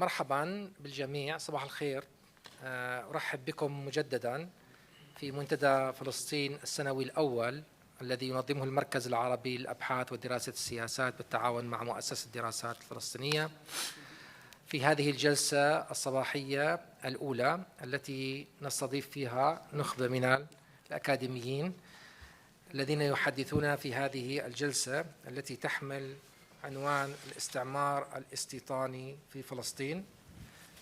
مرحبا بالجميع، صباح الخير. أرحب بكم مجددا في منتدى فلسطين السنوي الأول الذي ينظمه المركز العربي للأبحاث ودراسة السياسات بالتعاون مع مؤسسة الدراسات الفلسطينية، في هذه الجلسة الصباحية الأولى التي نستضيف فيها نخبة من الأكاديميين الذين يحدثون في هذه الجلسة التي تحمل عنوان الاستعمار الاستيطاني في فلسطين.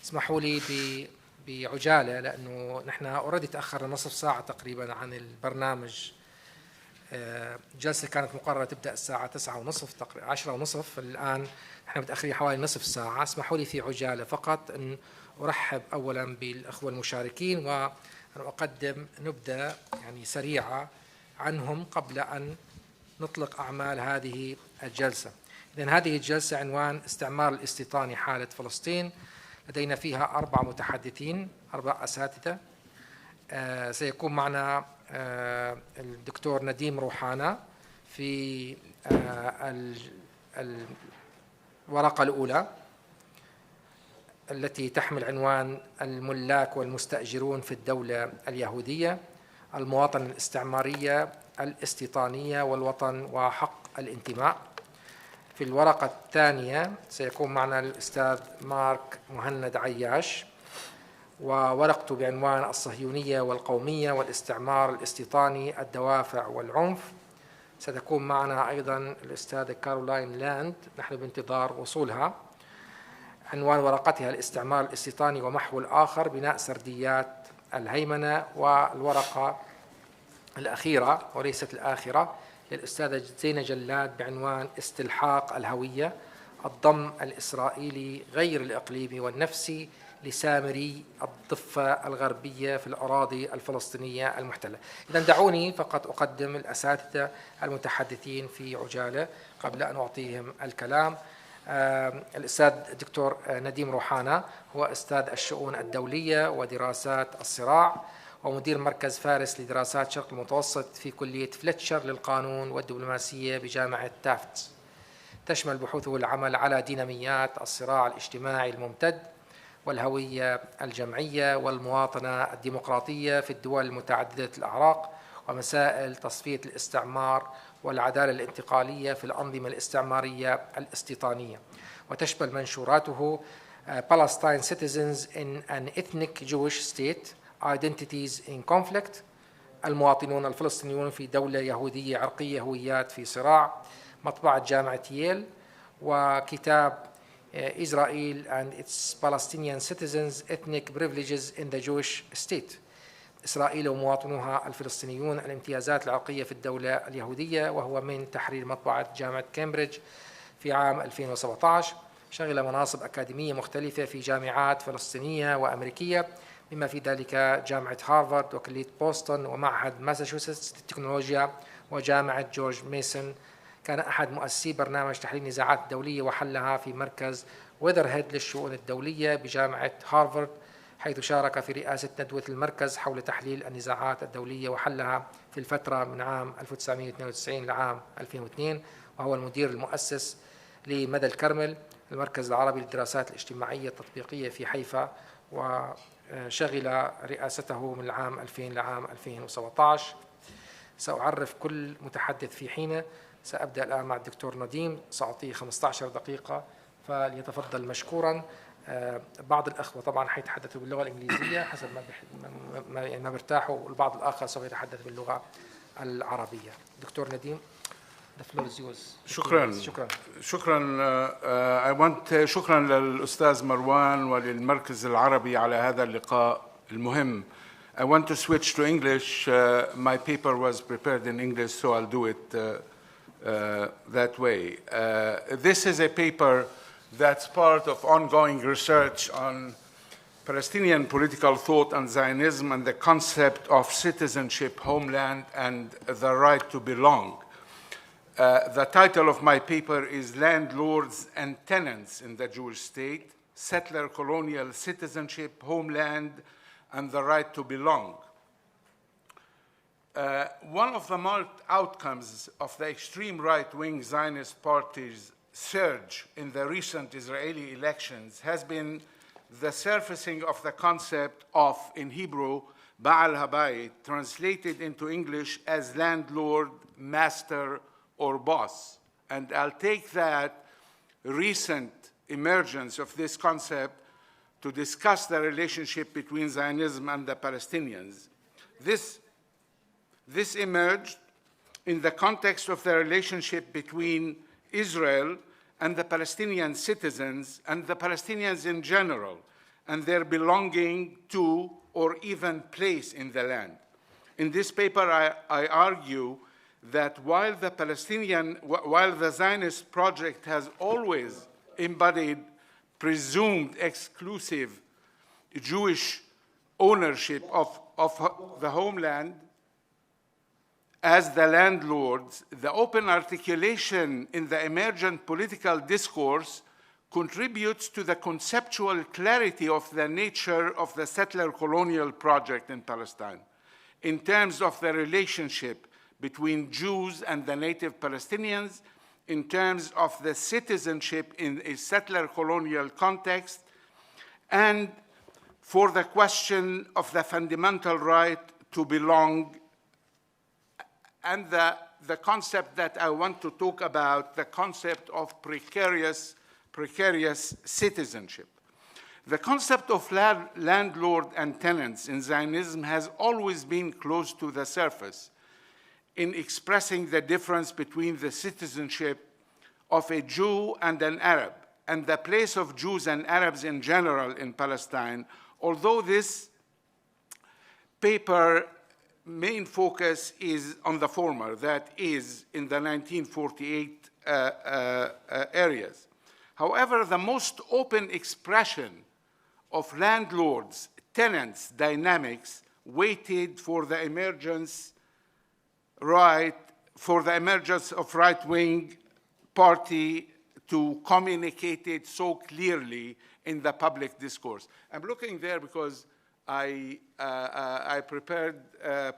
اسمحوا لي بعجالة لأنه نحن أوريدي تأخرنا نصف ساعة تقريبا عن البرنامج. الجلسة كانت مقررة تبدأ الساعة 9:30 تقريبا 10:30، الآن نحن متأخرين حوالي نصف ساعة. اسمحوا لي في عجالة فقط أن أرحب أولا بالأخوة المشاركين وأن أقدم نبذة يعني سريعة عنهم قبل أن نطلق أعمال هذه الجلسة. إذن هذه الجلسة عنوان استعمار الاستيطاني حالة فلسطين. لدينا فيها 4 متحدثين، 4 أساتذة. سيكون معنا الدكتور نديم روحانا في الورقة الأولى التي تحمل عنوان الملاك والمستأجرون في الدولة اليهودية، المواطنة الاستعمارية الاستيطانية والوطن وحق الانتماء. في الورقة الثانية سيكون معنا الأستاذ مارك مهند عياش وورقته بعنوان الصهيونية والقومية والاستعمار الاستيطاني الدوافع والعنف. ستكون معنا أيضا الأستاذة كارولين لاند، نحن بانتظار وصولها. عنوان ورقتها الاستعمار الاستيطاني ومحو الآخر، بناء سرديات الهيمنة. والورقة الأخيرة وليست الآخرة للأستاذة وزينة جلاد بعنوان استلحاق الهوية، الضم الإسرائيلي غير الإقليمي والنفسي لسامري الضفة الغربية في الأراضي الفلسطينية المحتلة. إذن دعوني فقط أقدم الأساتذة المتحدثين في عجالة قبل أن أعطيهم الكلام. الأستاذ الدكتور نديم روحانا هو أستاذ الشؤون الدولية ودراسات الصراع ومدير مركز فارس لدراسات شرق المتوسط في كلية فليتشر للقانون والدبلوماسية بجامعة تافت. تشمل بحوثه العمل على ديناميات الصراع الاجتماعي الممتد والهوية الجمعية والمواطنة الديمقراطية في الدول المتعددة الأعراق، ومسائل تصفية الاستعمار والعدالة الانتقالية في الأنظمة الاستعمارية الاستيطانية. وتشمل منشوراته Palestine Citizens in an Ethnic Jewish State, Identities in Conflict، المواطنون الفلسطينيون في دولة يهودية عرقية، هويات في صراع، مطبعة جامعة ييل. وكتاب إسرائيل and its Palestinian Citizens, Ethnic Privileges in the Jewish State، إسرائيل ومواطنوها الفلسطينيون، الامتيازات العرقية في الدولة اليهودية، وهو من تحرير مطبعة جامعة كامبريدج في عام 2017. شغل مناصب أكاديمية مختلفة في جامعات فلسطينية وأمريكية بما في ذلك جامعة هارفارد وكلية بوسطن ومعهد ماساتشوستس للتكنولوجيا وجامعة جورج ميسون. كان أحد مؤسسي برنامج تحليل النزاعات الدولية وحلها في مركز ويدير للشؤون الدولية بجامعة هارفارد، حيث شارك في رئاسة ندوة المركز حول تحليل النزاعات الدولية وحلها في الفترة من عام 1992 لعام 2002. وهو المدير المؤسس لمدى الكرمل، المركز العربي للدراسات الاجتماعية التطبيقية في حيفا، وشغل رئاسته من العام 2000 لعام 2017. سأعرف كل متحدث في حينه. سأبدأ الآن مع الدكتور نديم، سأعطيه 15 دقيقة فليتفضل مشكورا. بعض الأخوة طبعا حيتحدثوا باللغة الإنجليزية حسب ما بيرتاحوا، والبعض الآخر سوف يتحدث باللغة العربية. دكتور نديم، the floor is yours. شكرا. شكرا للأستاذ مروان وللمركز العربي على هذا اللقاء المهم. I want to switch to English. My paper was prepared in English, so I'll do it that way. This is a paper that's part of ongoing research on Palestinian political thought and Zionism and the concept of citizenship, homeland, and the right to belong. The title of my paper is Landlords and Tenants in the Jewish State, Settler Colonial Citizenship, Homeland, and the Right to Belong. One of the marked outcomes of the extreme right-wing Zionist party's surge in the recent Israeli elections has been the surfacing of the concept of, in Hebrew, Ba'al Habayit, translated into English as landlord, master, or boss. And I'll take that recent emergence of this concept to discuss the relationship between Zionism and the Palestinians. This emerged in the context of the relationship between Israel and the Palestinian citizens and the Palestinians in general, and their belonging to or even place in the land. In this paper, I argue that while the Zionist project has always embodied presumed exclusive Jewish ownership of the homeland as the landlords, the open articulation in the emergent political discourse contributes to the conceptual clarity of the nature of the settler colonial project in Palestine in terms of the relationship between Jews and the native Palestinians, in terms of the citizenship in a settler colonial context, and for the question of the fundamental right to belong, and the concept that I want to talk about, the concept of precarious citizenship. The concept of landlord and tenants in Zionism has always been close to the surface in expressing the difference between the citizenship of a Jew and an Arab, and the place of Jews and Arabs in general in Palestine, although this paper main focus is on the former, that is in the 1948 areas. However, the most open expression of landlords, tenants dynamics waited for the emergence of right-wing party to communicate it so clearly in the public discourse. I'm looking there because I prepared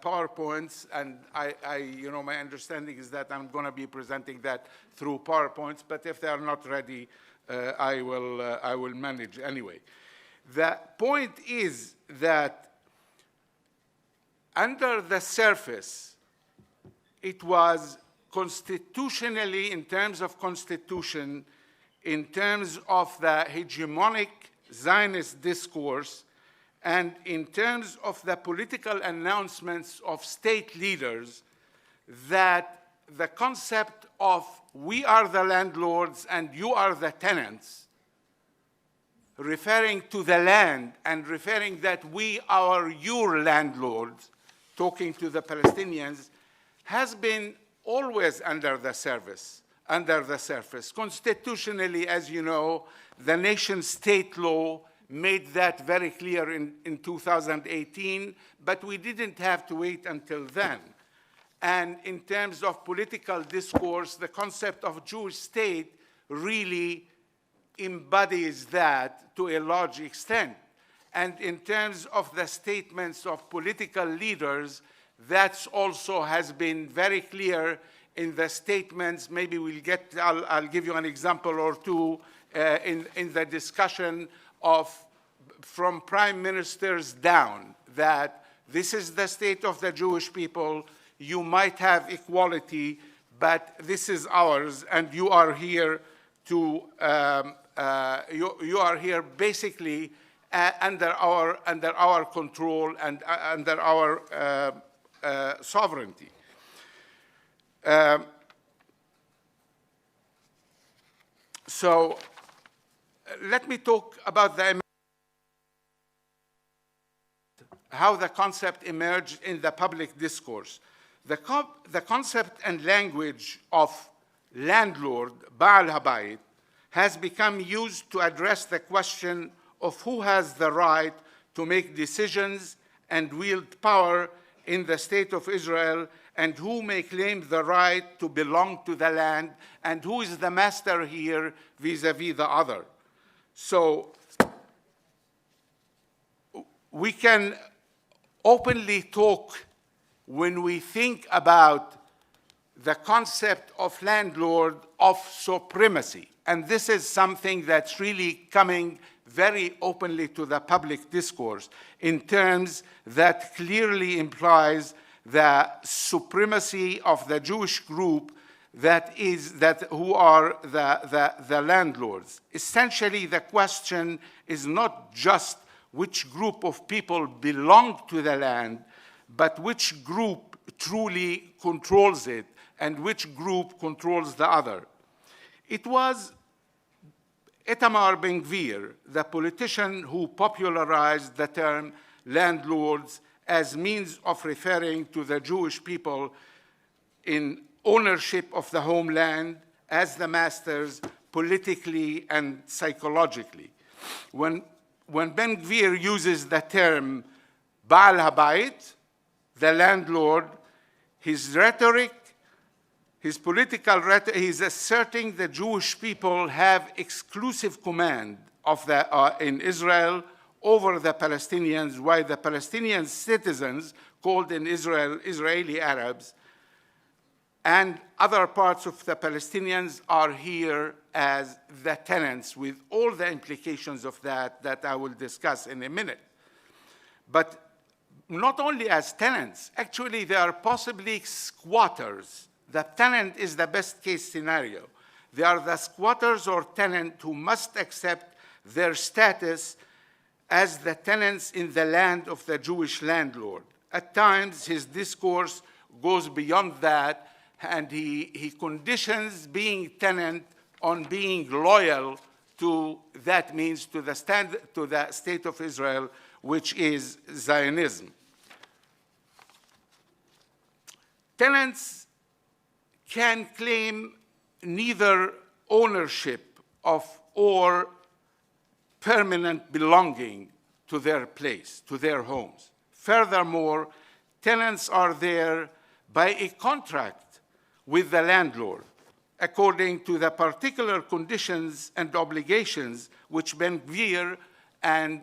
PowerPoints, and my understanding is that I'm going to be presenting that through PowerPoints. But if they are not ready, I will manage anyway. The point is that under the surface, it was constitutionally, in terms of constitution, in terms of the hegemonic Zionist discourse, and in terms of the political announcements of state leaders, that the concept of we are the landlords and you are the tenants, referring to the land and referring that we are your landlords, talking to the Palestinians, has been always under the surface. Constitutionally, as you know, the nation-state law made that very clear in 2018, but we didn't have to wait until then. And in terms of political discourse, the concept of Jewish state really embodies that to a large extent. And in terms of the statements of political leaders, that also has been very clear in the statements. Maybe I'll give you an example or two in the discussion from prime ministers down, that this is the state of the Jewish people. You might have equality, but this is ours, and you are here to you are here basically under our control and under our sovereignty. So let me talk about how the concept emerged in the public discourse. The concept and language of landlord, Ba'al Habayit, has become used to address the question of who has the right to make decisions and wield power in the state of Israel, and who may claim the right to belong to the land, and who is the master here vis-a-vis the other. So we can openly talk when we think about the concept of landlord of supremacy. And this is something that's really coming very openly to the public discourse in terms that clearly implies the supremacy of the Jewish group who are the landlords. Essentially, the question is not just which group of people belong to the land, but which group truly controls it and which group controls the other. It was Itamar Ben-Gvir, the politician who popularized the term landlords as means of referring to the Jewish people in ownership of the homeland as the masters politically and psychologically. When Ben-Gvir uses the term Baal HaBayit, the landlord, his rhetoric, his political rhetoric, he's asserting the Jewish people have exclusive command of in Israel over the Palestinians, while the Palestinian citizens, called in Israel Israeli Arabs, and other parts of the Palestinians are here as the tenants, with all the implications of that I will discuss in a minute. But not only as tenants, actually they are possibly squatters. The tenant is the best case scenario. They are the squatters or tenant who must accept their status as the tenants in the land of the Jewish landlord. At times, his discourse goes beyond that, and he conditions being tenant on being loyal to that means to the state of Israel, which is Zionism. Tenants can claim neither ownership of or permanent belonging to their place, to their homes. Furthermore, tenants are there by a contract with the landlord, according to the particular conditions and obligations which Ben-Gvir and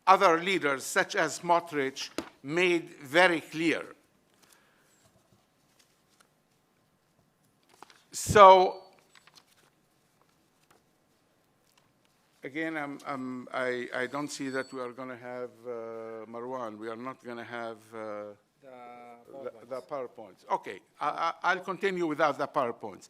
other leaders, such as Smotrich, made very clear. So, again, I don't see that we are going to have Mrouan. We are not going to have the PowerPoints. Okay, I'll continue without the PowerPoints.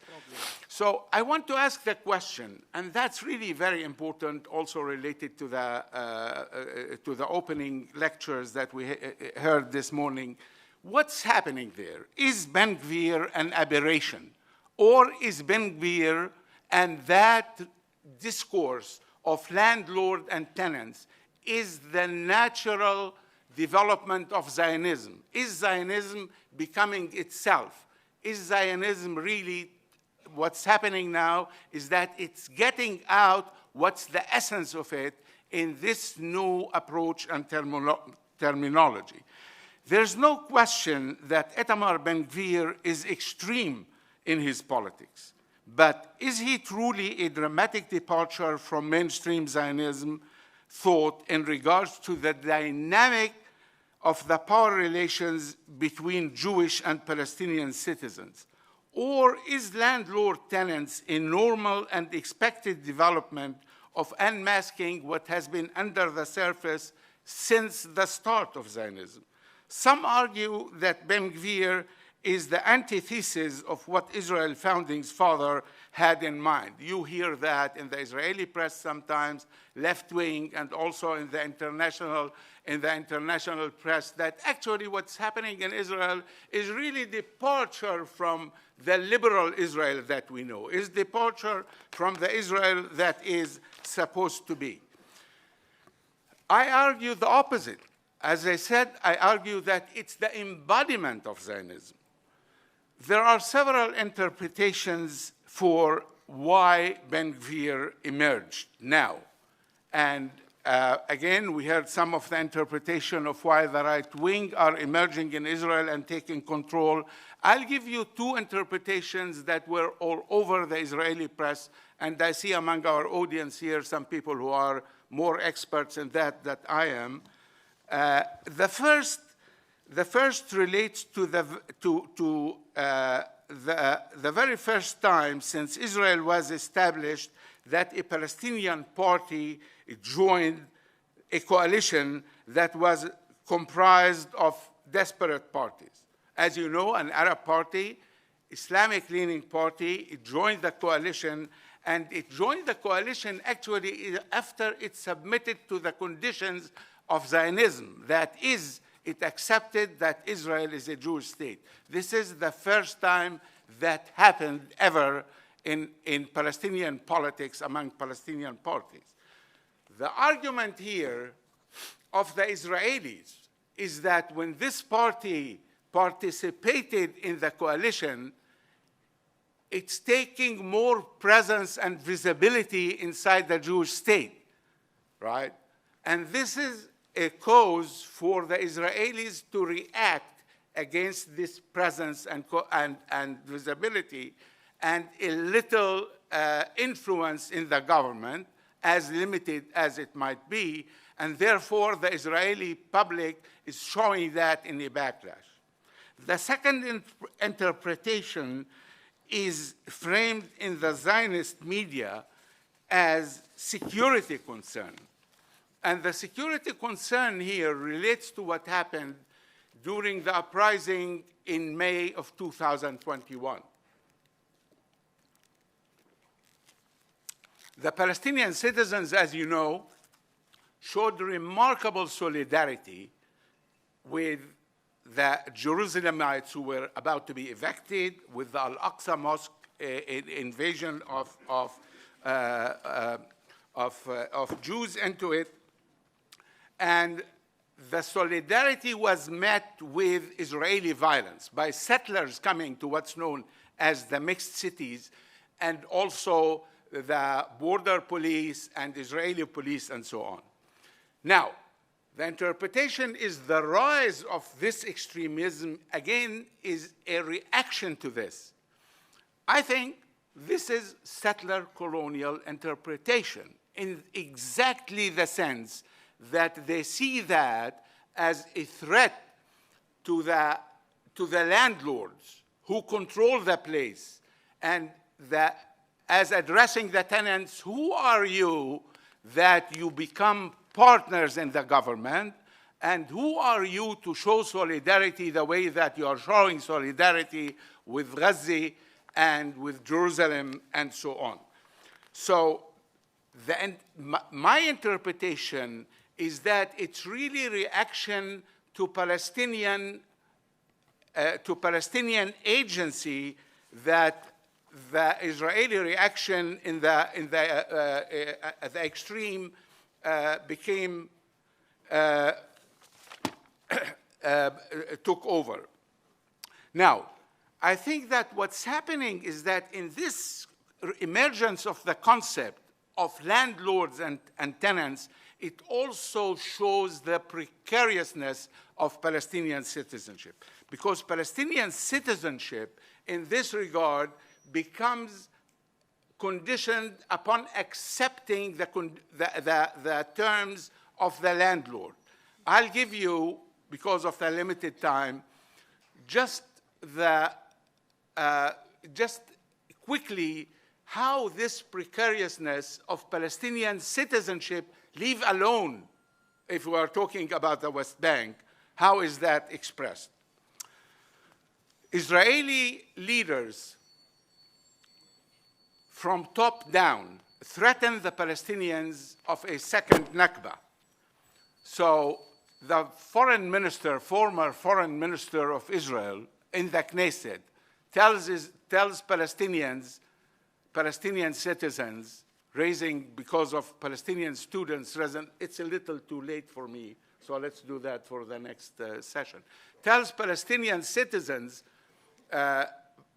So I want to ask the question, and that's really very important, also related to the opening lectures that we heard this morning. What's happening there? Is Ben-Gvir an aberration? Or is Ben-Gvir and that discourse of landlord and tenants is the natural development of Zionism? Is Zionism becoming itself? Is Zionism really, what's happening now is that it's getting out what's the essence of it in this new approach and terminology. There's no question that Itamar Ben-Gvir is extreme in his politics. But is he truly a dramatic departure from mainstream Zionism thought in regards to the dynamic of the power relations between Jewish and Palestinian citizens? Or is landlord-tenants a normal and expected development of unmasking what has been under the surface since the start of Zionism? Some argue that Ben-Gvir is the antithesis of what Israel's founding father had in mind. You hear that in the Israeli press sometimes, left-wing, and also in the international press, that actually what's happening in Israel is really departure from the liberal Israel that we know, is departure from the Israel that is supposed to be. I argue the opposite. As I said, I argue that it's the embodiment of Zionism. There are several interpretations for why Ben-Gvir emerged now. And again, we heard some of the interpretation of why the right wing are emerging in Israel and taking control. I'll give you two interpretations that were all over the Israeli press, and I see among our audience here some people who are more experts in that than I am. The first relates to the the very first time since Israel was established that a Palestinian party joined a coalition that was comprised of disparate parties. As you know, an Arab party, Islamic-leaning party, it joined the coalition, and it joined the coalition actually after it submitted to the conditions of Zionism. That is, it accepted that Israel is a Jewish state. This is the first time that happened ever in Palestinian politics among Palestinian parties. The argument here of the Israelis is that when this party participated in the coalition, it's taking more presence and visibility inside the Jewish state, right? And this is a cause for the Israelis to react against this presence and visibility and a little influence in the government, as limited as it might be, and therefore the Israeli public is showing that in a backlash. The second interpretation is framed in the Zionist media as security concern. And the security concern here relates to what happened during the uprising in May of 2021. The Palestinian citizens, as you know, showed remarkable solidarity with the Jerusalemites who were about to be evicted, with the Al-Aqsa Mosque invasion of Jews into it. And the solidarity was met with Israeli violence by settlers coming to what's known as the mixed cities, and also the border police and Israeli police and so on. Now, the interpretation is the rise of this extremism, again, is a reaction to this. I think this is settler colonial interpretation in exactly the sense that they see that as a threat to the landlords who control the place, and as addressing the tenants, who are you that you become partners in the government, and who are you to show solidarity the way that you are showing solidarity with Gaza and with Jerusalem and so on. So my interpretation is that it's really reaction to Palestinian agency, that the Israeli reaction in the extreme became took over. Now, I think that what's happening is that in this emergence of the concept of landlords and tenants, it also shows the precariousness of Palestinian citizenship, because Palestinian citizenship in this regard becomes conditioned upon accepting the terms of the landlord. I'll give you, because of the limited time, just quickly how this precariousness of Palestinian citizenship, leave alone if we are talking about the West Bank, how is that expressed? Israeli leaders from top down threaten the Palestinians of a second Nakba. So the former foreign minister of Israel in the Knesset tells Palestinian citizens, raising because of Palestinian students, it's a little too late for me, so let's do that for the next session. Tells Palestinian citizens,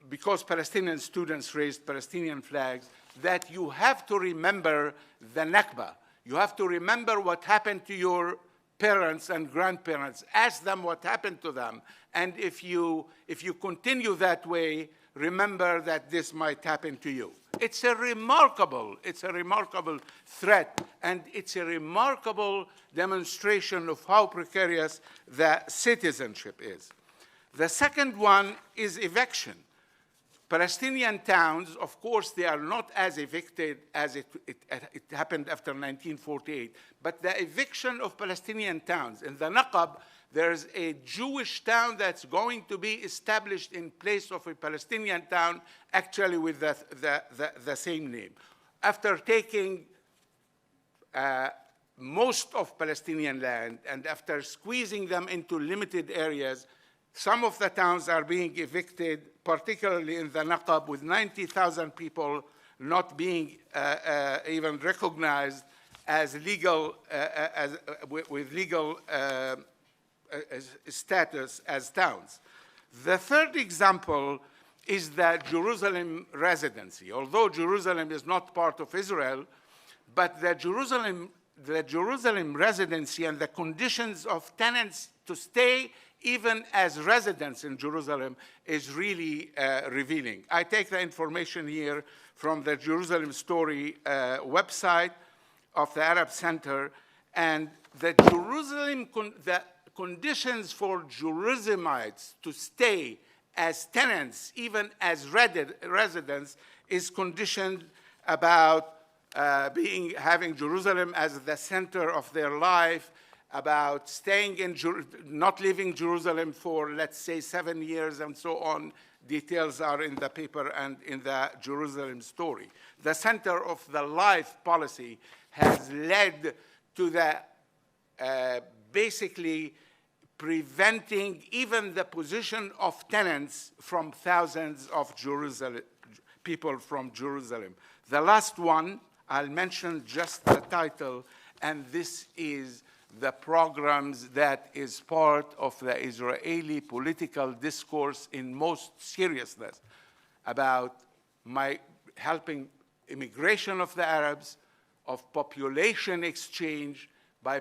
because Palestinian students raised Palestinian flags, that you have to remember the Nakba. You have to remember what happened to your parents and grandparents. Ask them what happened to them. And if you continue that way, remember that this might happen to you. It's a remarkable threat, and it's a remarkable demonstration of how precarious the citizenship is. The second one is eviction. Palestinian towns, of course, they are not as evicted as it happened after 1948, but the eviction of Palestinian towns. In the Naqab, there's a Jewish town that's going to be established in place of a Palestinian town, actually with the same name. After taking most of Palestinian land and after squeezing them into limited areas, some of the towns are being evicted, particularly in the Naqab, with 90,000 people not being even recognized as legal, with legal status as towns. The third example is the Jerusalem residency. Although Jerusalem is not part of Israel, but the Jerusalem residency and the conditions of tenants to stay even as residents in Jerusalem is really revealing. I take the information here from the Jerusalem Story website of the Arab Center, and the conditions for Jerusalemites to stay as tenants, even as residents, is conditioned about having Jerusalem as the center of their life, about staying in, not leaving Jerusalem for, let's say, 7 years and so on. Details are in the paper and in the Jerusalem Story. The center of the life policy has led to the basically preventing even the position of tenants from thousands of people from Jerusalem. The last one, I'll mention just the title, and this is the programs that is part of the Israeli political discourse in most seriousness about helping immigration of the Arabs, of population exchange by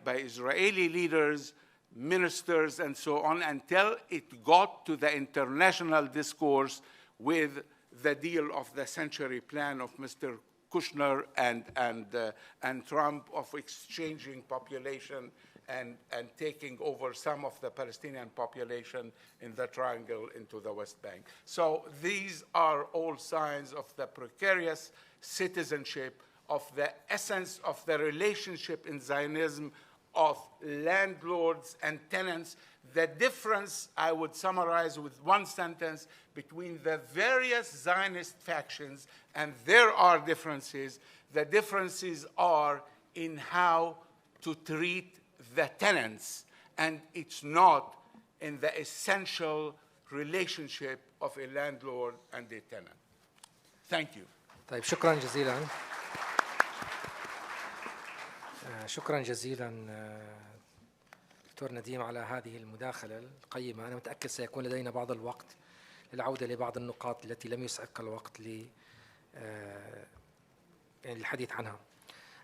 Israeli leaders, ministers, and so on, until it got to the international discourse with the deal of the century plan of Mr. Kushner and Trump of exchanging population and taking over some of the Palestinian population in the triangle into the West Bank. So these are all signs of the precarious citizenship, of the essence of the relationship in Zionism of landlords and tenants. The difference, I would summarize with one sentence, between the various Zionist factions, and there are differences. The differences are in how to treat the tenants, and it's not in the essential relationship of a landlord and a tenant. Thank you. طيب شكرا جزيلا. شكرا جزيلا دكتور نديم على هذه المداخلة القيمة. أنا متأكد سيكون لدينا بعض الوقت للعودة لبعض النقاط التي لم يسعق الوقت للحديث عنها.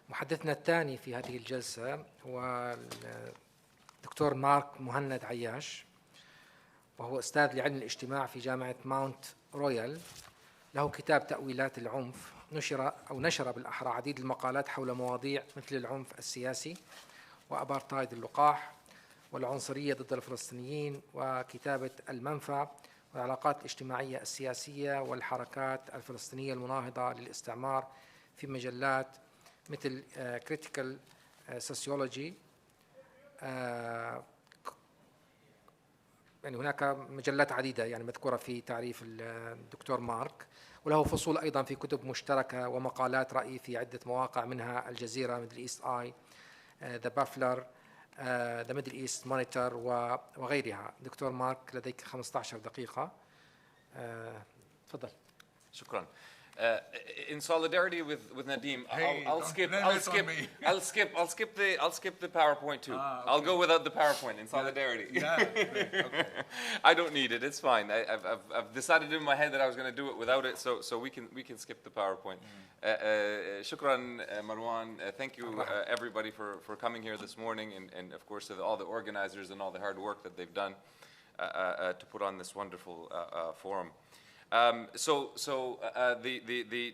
محدثنا الثاني في هذه الجلسة هو الدكتور مهند عياش، وهو أستاذ لعلم الاجتماع في جامعة ماونت رويال. له كتاب تأويلات العنف، نشر بالأحرى عديد المقالات حول مواضيع مثل العنف السياسي وأبارتايد اللقاح والعنصرية ضد الفلسطينيين وكتابة المنفى والعلاقات الاجتماعية السياسية والحركات الفلسطينية المناهضة للاستعمار في مجلات مثل Critical Sociology. يعني هناك مجلات عديدة يعني مذكورة في تعريف الدكتور مارك، وله فصول أيضا في كتب مشتركة ومقالات رأي في عدة مواقع منها الجزيرة، ميدل إيست آي، ذا بافلر، ذا ميدل إيست مونيتور وغيرها. دكتور مارك لديك 15 دقيقة. تفضل. شكرا. In solidarity with Nadeem, I'll skip the PowerPoint too. Okay. I'll go without the PowerPoint in solidarity. Yeah. Okay. I don't need it. It's fine. I've decided in my head that I was going to do it without it, so we can skip the PowerPoint. Shukran, Marwan. Thank you everybody for coming here this morning, and of course to all the organizers and all the hard work that they've done to put on this wonderful forum. The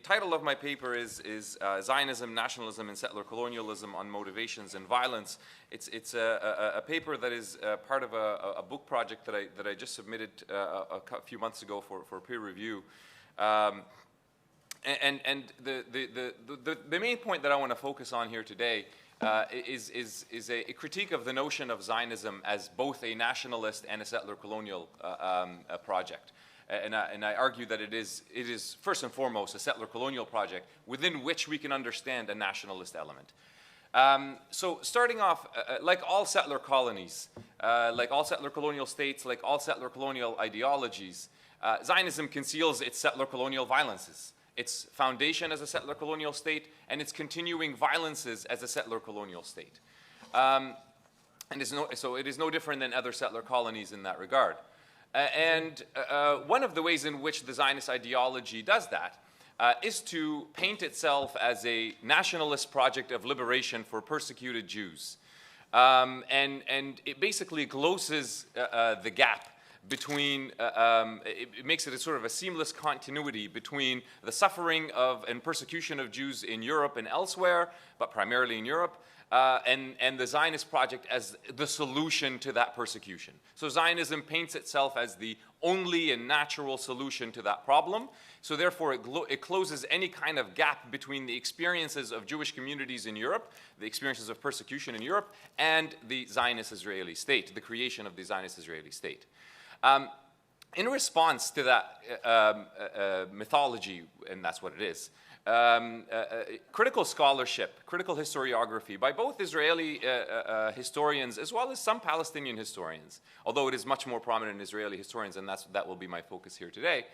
title of my paper is Zionism, Nationalism, and Settler Colonialism on Motivations and Violence. It's a paper that is part of a book project that I just submitted a few months ago for peer review. And the main point that I want to focus on here today is a critique of the notion of Zionism as both a nationalist and a settler colonial project. And I argue that it is first and foremost a settler colonial project within which we can understand a nationalist element. So starting off, like all settler colonies, like all settler colonial states, like all settler colonial ideologies, Zionism conceals its settler colonial violences, its foundation as a settler colonial state, and its continuing violences as a settler colonial state. And so it is no different than other settler colonies in that regard. One of the ways in which the Zionist ideology does that is to paint itself as a nationalist project of liberation for persecuted Jews. And it basically glosses the gap between, it makes it a sort of a seamless continuity between the suffering of and persecution of Jews in Europe and elsewhere, but primarily in Europe, and the Zionist project as the solution to that persecution. So Zionism paints itself as the only and natural solution to that problem. So therefore it closes any kind of gap between the experiences of Jewish communities in Europe, the experiences of persecution in Europe, and the Zionist Israeli state, the creation of the Zionist Israeli state. In response to that mythology, and that's what it is, critical scholarship, critical historiography by both Israeli historians as well as some Palestinian historians, although it is much more prominent in Israeli historians, and that will be my focus here today,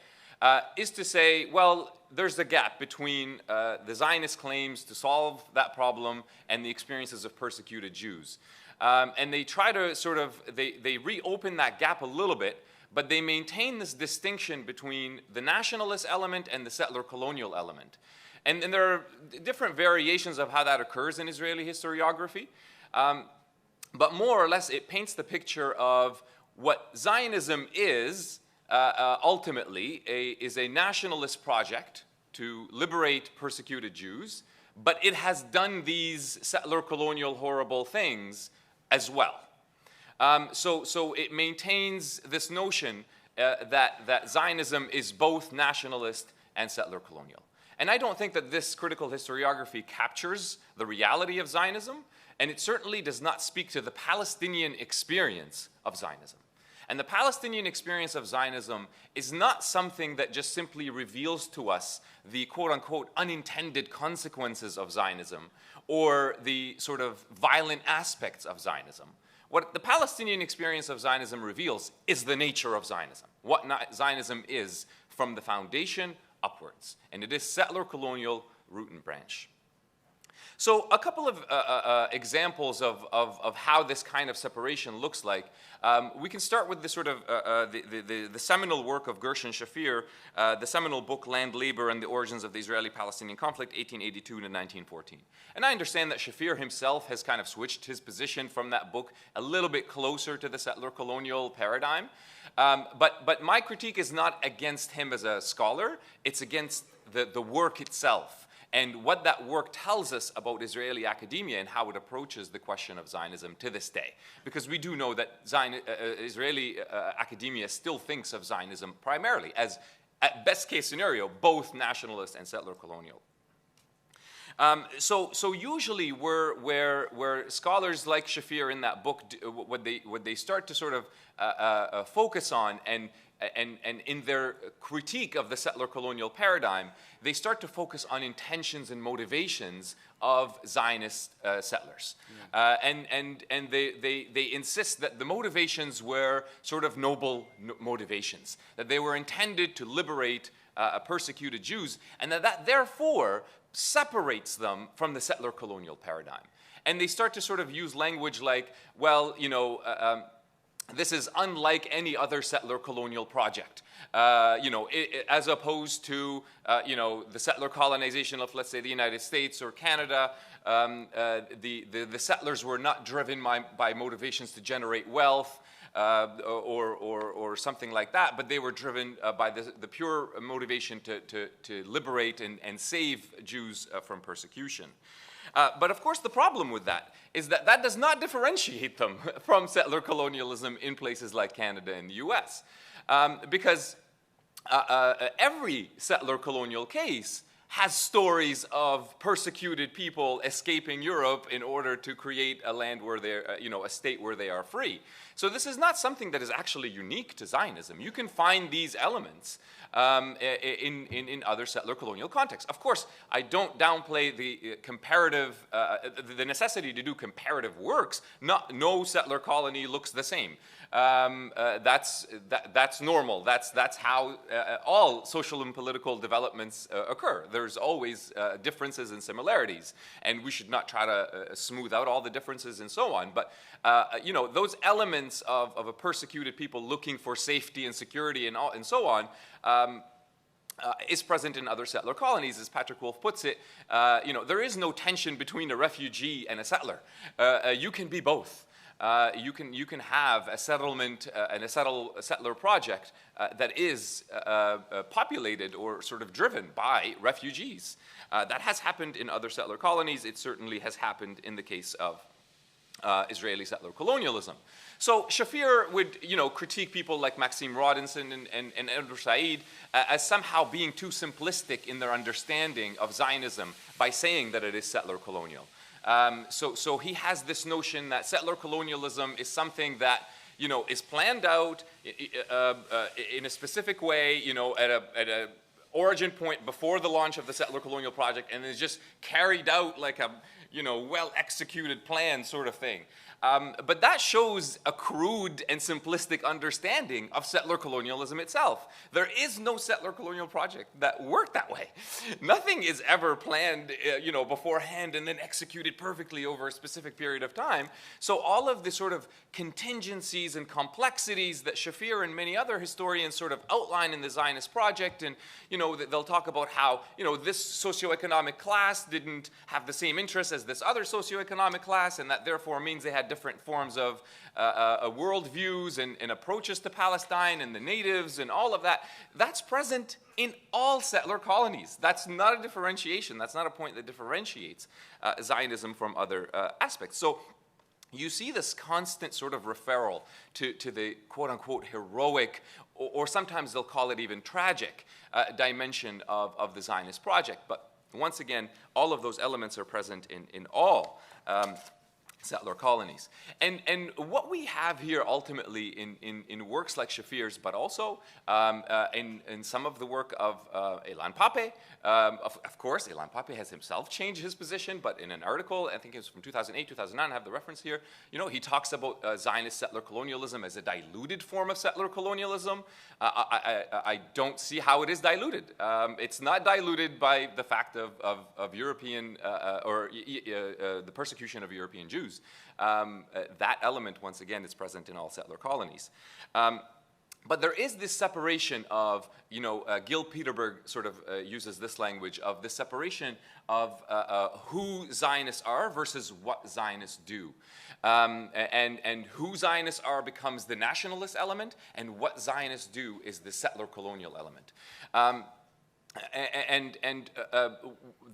is to say, well, there's a gap between the Zionist claims to solve that problem and the experiences of persecuted Jews. And they try to sort of, they reopen that gap a little bit, but they maintain this distinction between the nationalist element and the settler colonial element. And there are different variations of how that occurs in Israeli historiography. But more or less, it paints the picture of what Zionism is, ultimately, is a nationalist project to liberate persecuted Jews, but it has done these settler colonial horrible things as well. So it maintains this notion that Zionism is both nationalist and settler colonial. And I don't think that this critical historiography captures the reality of Zionism, and it certainly does not speak to the Palestinian experience of Zionism. And the Palestinian experience of Zionism is not something that just simply reveals to us the quote-unquote unintended consequences of Zionism or the sort of violent aspects of Zionism. What the Palestinian experience of Zionism reveals is the nature of Zionism, what Zionism is from the foundation upwards, and it is settler colonial root and branch. So a couple of examples of how this kind of separation looks like. We can start with the sort of the seminal work of Gershon Shafir, the seminal book Land, Labor, and the Origins of the Israeli-Palestinian Conflict, 1882 to 1914. And I understand that Shafir himself has kind of switched his position from that book a little bit closer to the settler colonial paradigm. But my critique is not against him as a scholar, it's against the work itself and what that work tells us about Israeli academia and how it approaches the question of Zionism to this day. Because we do know that Israeli academia still thinks of Zionism primarily as, at best case scenario, both nationalist and settler colonial. So usually where scholars like Shafir in that book, what they start to sort of focus on and in their critique of the settler colonial paradigm, they start to focus on intentions and motivations of Zionist settlers. And they insist that the motivations were sort of noble motivations, that they were intended to liberate persecuted Jews, and that therefore separates them from the settler colonial paradigm. And they start to sort of use language like, well, you know, this is unlike any other settler colonial project, as opposed to, the settler colonization of, let's say, the United States or Canada. The settlers were not driven by motivations to generate wealth. or something like that, but they were driven by the pure motivation to liberate and save Jews from persecution. But of course, the problem with that is that that does not differentiate them from settler colonialism in places like Canada and the US. Because every settler colonial case has stories of persecuted people escaping Europe in order to create a land where they're, a state where they are free. So this is not something that is actually unique to Zionism. You can find these elements in other settler colonial contexts. Of course, I don't downplay the comparative, the necessity to do comparative works. No settler colony looks the same. That's normal. That's how all social and political developments occur. There's always differences and similarities, and we should not try to smooth out all the differences and so on. But those elements of a persecuted people looking for safety and security and so on. Is present in other settler colonies, as Patrick Wolf puts it. There is no tension between a refugee and a settler. You can be both. You can have a settlement and a settler project that is populated or sort of driven by refugees. That has happened in other settler colonies. It certainly has happened in the case of Israeli settler colonialism. So Shafir would, critique people like Maxime Rodinson and Edward Said as somehow being too simplistic in their understanding of Zionism by saying that it is settler colonial. So he has this notion that settler colonialism is something that, is planned out in a specific way, at a origin point before the launch of the settler colonial project, and is just carried out like a, well-executed plan sort of thing. But that shows a crude and simplistic understanding of settler colonialism itself. There is no settler colonial project that worked that way. Nothing is ever planned, beforehand and then executed perfectly over a specific period of time. So all of the sort of contingencies and complexities that Shafir and many other historians sort of outline in the Zionist project, and they'll talk about how this socioeconomic class didn't have the same interests as this other socioeconomic class, and that therefore means they had different forms of worldviews and approaches to Palestine and the natives and all of that. That's present in all settler colonies. That's not a differentiation. That's not a point that differentiates Zionism from other aspects. So you see this constant sort of referral to the quote-unquote heroic, or sometimes they'll call it even tragic, dimension of the Zionist project. But once again, all of those elements are present in all settler colonies. And what we have here ultimately in works like Shafir's, but also in some of the work of Ilan Pappé, of course, Ilan Pappé has himself changed his position, but in an article, I think it was from 2008, 2009, I have the reference here, he talks about Zionist settler colonialism as a diluted form of settler colonialism. I don't see how it is diluted. It's not diluted by the fact of European, or the persecution of European Jews. That element, once again, is present in all settler colonies. But there is this separation of, Gil Peterberg sort of uses this language of the separation of who Zionists are versus what Zionists do. And who Zionists are becomes the nationalist element, and what Zionists do is the settler colonial element.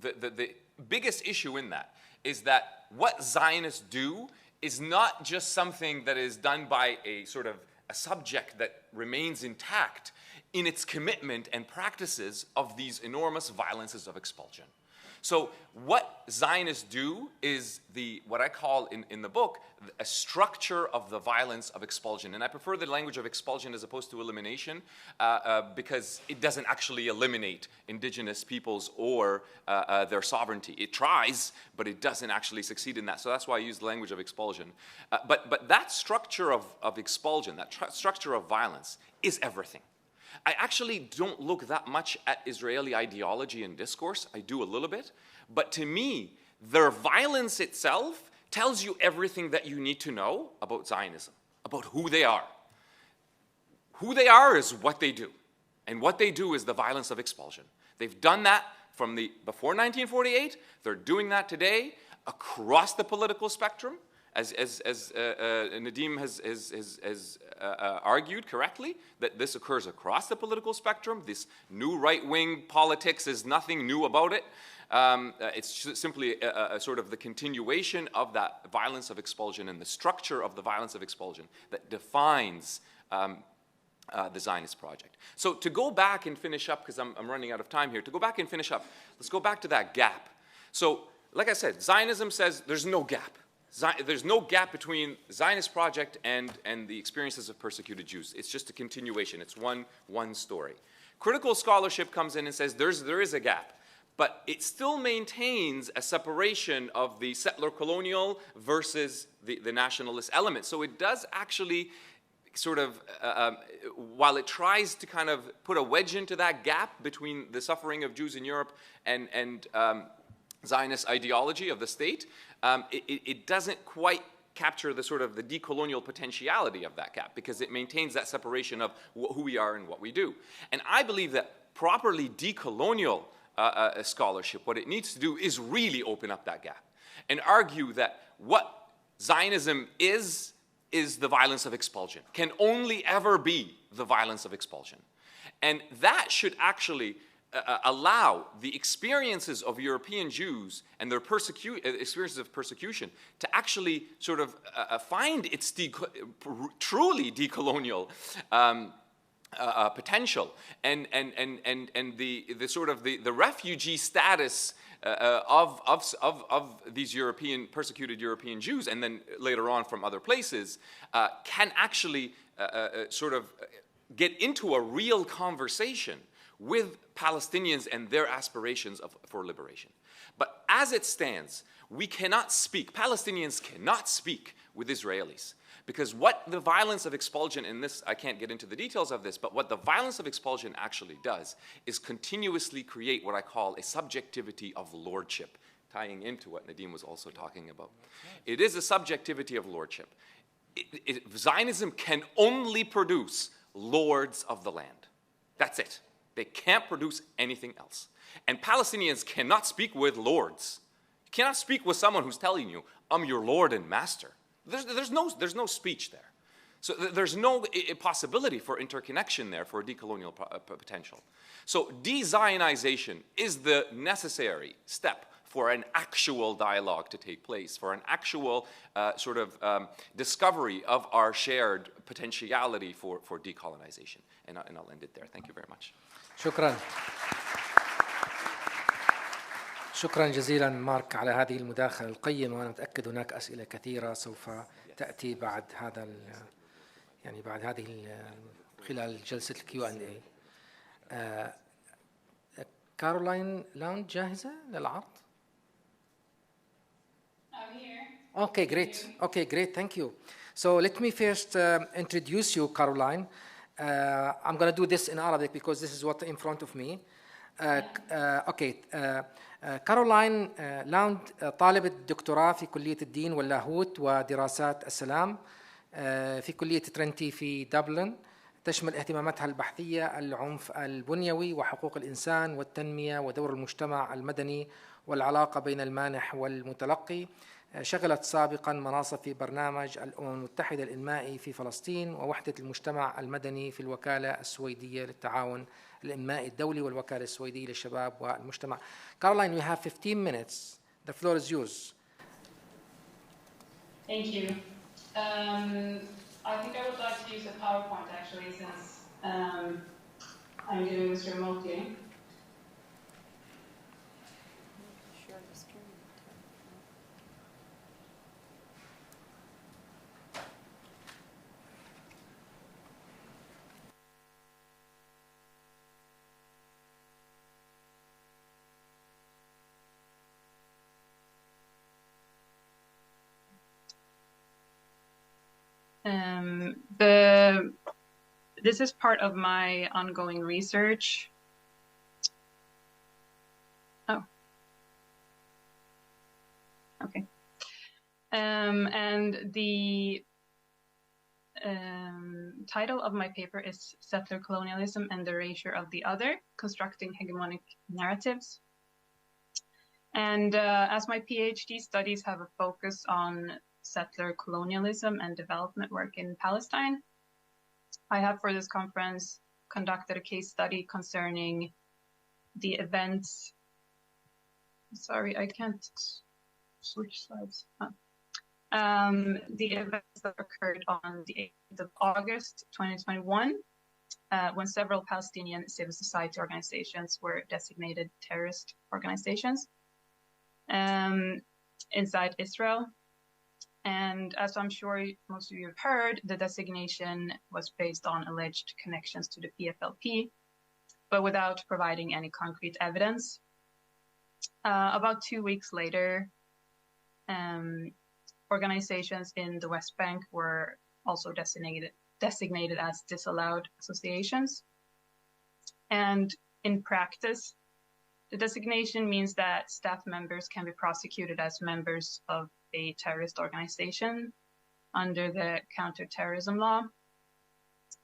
The biggest issue in that is that what Zionists do is not just something that is done by a sort of a subject that remains intact in its commitment and practices of these enormous violences of expulsion. So what Zionists do is what I call in the book, a structure of the violence of expulsion. And I prefer the language of expulsion as opposed to elimination because it doesn't actually eliminate indigenous peoples or their sovereignty. It tries, but it doesn't actually succeed in that. So that's why I use the language of expulsion. But that structure of expulsion, that structure of violence is everything. I actually don't look that much at Israeli ideology and discourse. I do a little bit. But to me, their violence itself tells you everything that you need to know about Zionism, about who they are. Who they are is what they do. And what they do is the violence of expulsion. They've done that before 1948. They're doing that today across the political spectrum. as نديم has argued correctly, that this occurs across the political spectrum. This new right-wing politics is nothing new about it. It's simply a sort of the continuation of that violence of expulsion and the structure of the violence of expulsion that defines the Zionist project. So to go back and finish up, because I'm running out of time here, to go back and finish up, let's go back to that gap. So, like I said, Zionism says there's no gap. There's no gap between the Zionist project and the experiences of persecuted Jews. It's just a continuation. It's one story. Critical scholarship comes in and says there is a gap, but it still maintains a separation of the settler colonial versus the nationalist element. So it does actually sort of, while it tries to kind of put a wedge into that gap between the suffering of Jews in Europe and Zionist ideology of the state, it doesn't quite capture the sort of the decolonial potentiality of that gap, because it maintains that separation of who we are and what we do. And I believe that properly decolonial scholarship, what it needs to do is really open up that gap and argue that what Zionism is the violence of expulsion, can only ever be the violence of expulsion. And that should actually allow the experiences of European Jews and their experiences of persecution to actually sort of find its truly decolonial potential, and the sort of the refugee status of these persecuted European Jews, and then later on from other places, can actually sort of get into a real conversation with Palestinians and their aspirations for liberation. But as it stands, we cannot speak, Palestinians cannot speak with Israelis. Because what the violence of expulsion in this, I can't get into the details of this, but what the violence of expulsion actually does is continuously create what I call a subjectivity of lordship, tying into what نديم was also talking about. It is a subjectivity of lordship. Zionism can only produce lords of the land. That's it. They can't produce anything else. And Palestinians cannot speak with lords. You cannot speak with someone who's telling you, I'm your lord and master. There's no speech there. So there's no possibility for interconnection there for decolonial potential. So de-Zionization is the necessary step for an actual dialogue to take place, for an actual sort of discovery of our shared potentiality for decolonization. And I'll end it there. Thank you very much. شكرا. شكرا جزيلا مارك على هذه المداخلة القيمة، وأنا متأكد هناك أسئلة كثيرة سوف تأتي بعد هذا بعد هذه خلال جلسة الQ&A. كارولين لاند جاهزة للعرض؟ I'm here. Okay, great. Okay, great. Thank you. So let me first introduce you, Caroline. I'm going to do this in Arabic because this is what in front of me. كارولاين لاند طالبة دكتوراه في كلية الدين واللاهوت ودراسات السلام في كلية ترنتي في دبلن. تشمل اهتماماتها البحثية العنف البنيوي وحقوق الإنسان والتنمية ودور المجتمع المدني والعلاقة بين المانح والمتلقي. شغلت سابقا مناصب في برنامج الأمم المتحدة الإنمائي في فلسطين ووحدة المجتمع المدني في الوكالة السويدية للتعاون الإنمائي الدولي والوكالة السويدية للشباب والمجتمع. Caroline, you have 15 minutes. The floor is yours. Thank you. I think I would like to use a PowerPoint actually, since I'm doing this remotely. This is part of my ongoing research. Oh, okay. And the title of my paper is Settler Colonialism and the Erasure of the Other, Constructing Hegemonic Narratives. And as my PhD studies have a focus on settler colonialism and development work in Palestine. I have for this conference conducted a case study concerning the events. Sorry, I can't switch slides. The events that occurred on the 8th of August 2021, when several Palestinian civil society organizations were designated terrorist organizations inside Israel. And as I'm sure most of you have heard, the designation was based on alleged connections to the PFLP, but without providing any concrete evidence. About 2 weeks later, organizations in the West Bank were also designated as disallowed associations. And in practice, the designation means that staff members can be prosecuted as members of a terrorist organization under the counterterrorism law.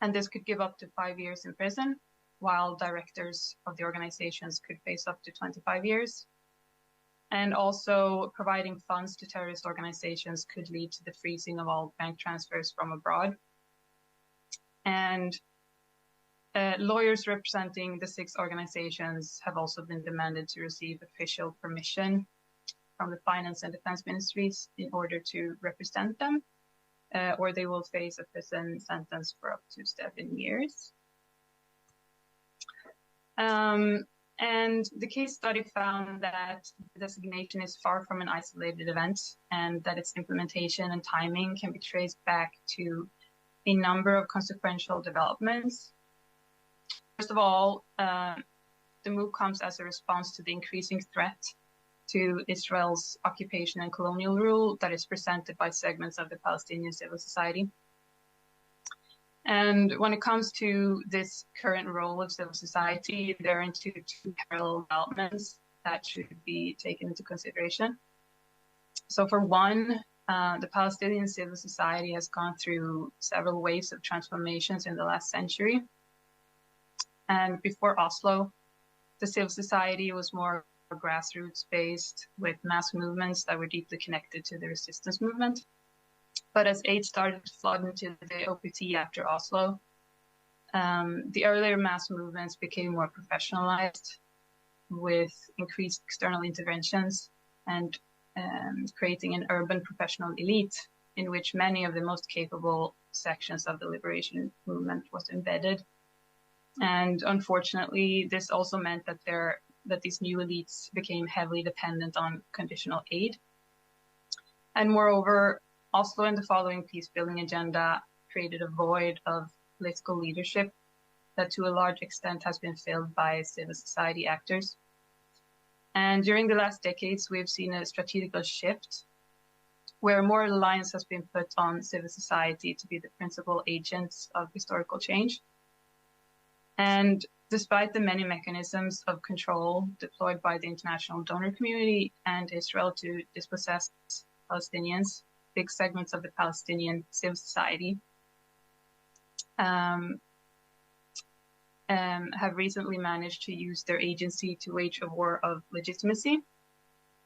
And this could give up to 5 years in prison, while directors of the organizations could face up to 25 years. And also providing funds to terrorist organizations could lead to the freezing of all bank transfers from abroad. And lawyers representing the 6 organizations have also been demanded to receive official permission from the finance and defense ministries in order to represent them, or they will face a prison sentence for up to 7 years. And the case study found that the designation is far from an isolated event, and that its implementation and timing can be traced back to a number of consequential developments. First of all, the move comes as a response to the increasing threat to Israel's occupation and colonial rule that is presented by segments of the Palestinian civil society. And when it comes to this current role of civil society, there are two parallel developments that should be taken into consideration. So for one, the Palestinian civil society has gone through several waves of transformations in the last century. And before Oslo, the civil society was more grassroots based with mass movements that were deeply connected to the resistance movement. But as aid started to flood into the OPT after Oslo, the earlier mass movements became more professionalized with increased external interventions and creating an urban professional elite in which many of the most capable sections of the liberation movement was embedded. And unfortunately, this also meant that these new elites became heavily dependent on conditional aid. And moreover, Oslo and the following peace-building agenda created a void of political leadership that to a large extent has been filled by civil society actors. And during the last decades, we've seen a strategical shift where more reliance has been put on civil society to be the principal agents of historical change. And despite the many mechanisms of control deployed by the international donor community and Israel to dispossess Palestinians, big segments of the Palestinian civil society have recently managed to use their agency to wage a war of legitimacy.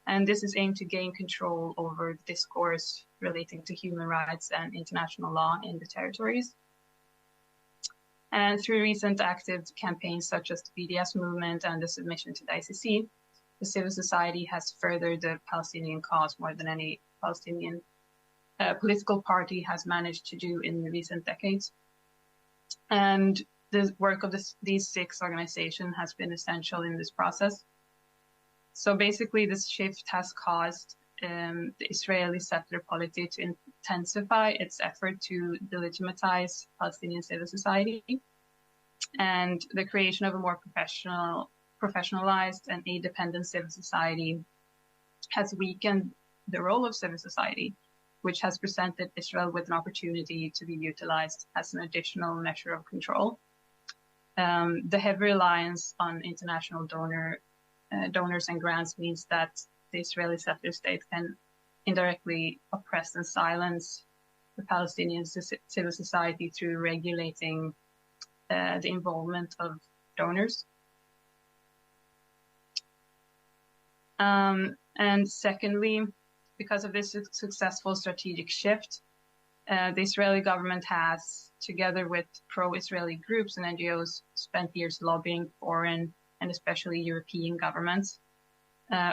And this is aimed to gain control over the discourse relating to human rights and international law in the territories. And through recent active campaigns such as the BDS movement and the submission to the ICC, the civil society has furthered the Palestinian cause more than any Palestinian political party has managed to do in recent decades. And the work of these 6 organizations has been essential in this process. So basically, this shift has caused the Israeli settler polity to intensify its effort to delegitimize Palestinian civil society. And the creation of a more professionalized and aid-dependent civil society has weakened the role of civil society, which has presented Israel with an opportunity to be utilized as an additional measure of control. The heavy reliance on international donors and grants means that the Israeli settler state can indirectly oppress and silence the Palestinian civil society through regulating the involvement of donors. And secondly, because of this successful strategic shift, the Israeli government has, together with pro-Israeli groups and NGOs, spent years lobbying foreign and especially European governments,